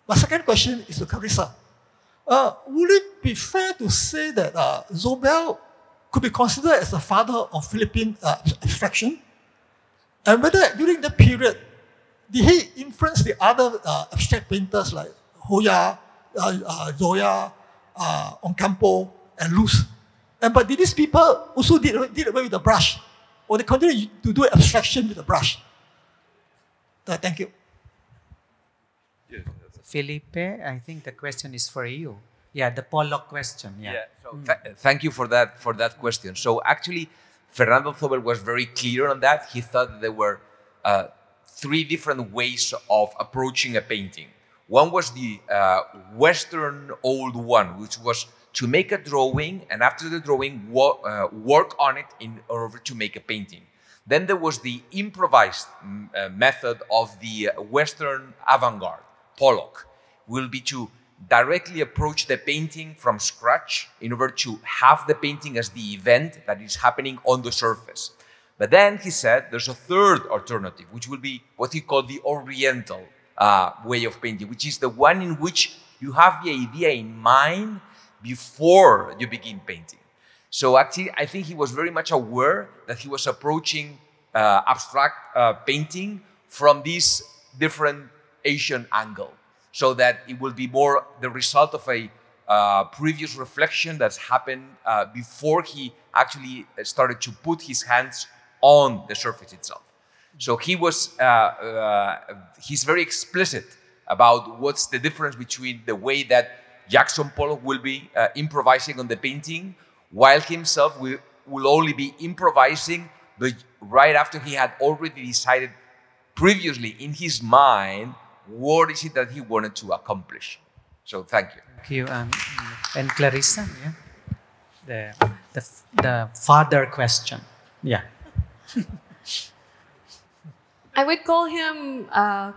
My second question is to Clarissa. Would it be fair to say that Zóbel could be considered as the father of Philippine abstraction? And whether during that period, did he influence the other abstract painters like Hoya, Zoya, Ocampo, and Luz? But did these people also did away with the brush? Or they continue to do abstraction with the brush? Thank you. Felipe, I think the question is for you. Yeah, the Pollock question. Yeah. So thank you for that question. So actually, Fernando Zóbel was very clear on that. He thought that there were three different ways of approaching a painting. One was the Western old one, which was to make a drawing, and after the drawing, work on it in order to make a painting. Then there was the improvised method of the Western avant-garde. Pollock will be to directly approach the painting from scratch in order to have the painting as the event that is happening on the surface. But then he said there's a third alternative, which will be what he called the Oriental way of painting, which is the one in which you have the idea in mind before you begin painting. So actually, I think he was very much aware that he was approaching abstract painting from this different Asian angle, so that it will be more the result of a previous reflection that's happened before he actually started to put his hands on the surface itself. So he's very explicit about what's the difference between the way that Jackson Pollock will be improvising on the painting, while himself will only be improvising, but right after he had already decided previously in his mind what is it that he wanted to accomplish. So thank you. Thank you. And Clarissa, yeah? The father question. Yeah. I would call him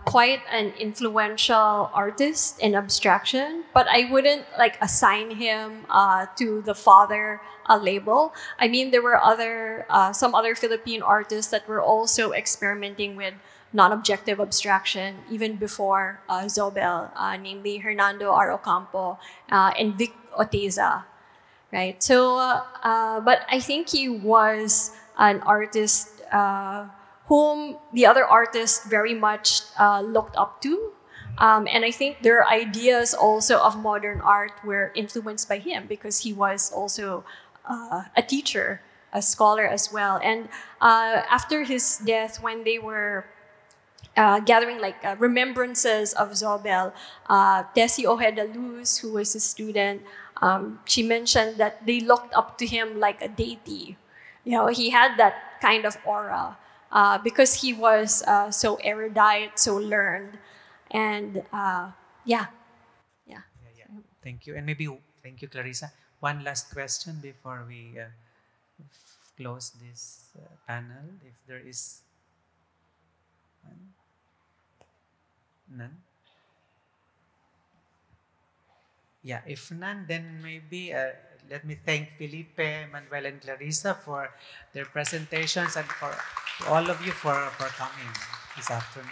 quite an influential artist in abstraction, but I wouldn't assign him to the father label. I mean, there were some other Philippine artists that were also experimenting with non-objective abstraction even before Zóbel, namely Hernando R. Ocampo and Vic Oteza, right? So, but I think he was an artist whom the other artists very much looked up to. And I think their ideas also of modern art were influenced by him because he was also a teacher, a scholar as well. And after his death, when they were gathering remembrances of Zóbel, Tessie Ojeda Luz, who was a student, she mentioned that they looked up to him like a deity. He had that kind of aura. Because he was so erudite, so learned, and yeah. Thank you, and maybe thank you, Clarissa. One last question before we close this panel, if there is none. Yeah, if none, then maybe let me thank Felipe, Manuel, and Clarissa for their presentations and for all of you for coming this afternoon.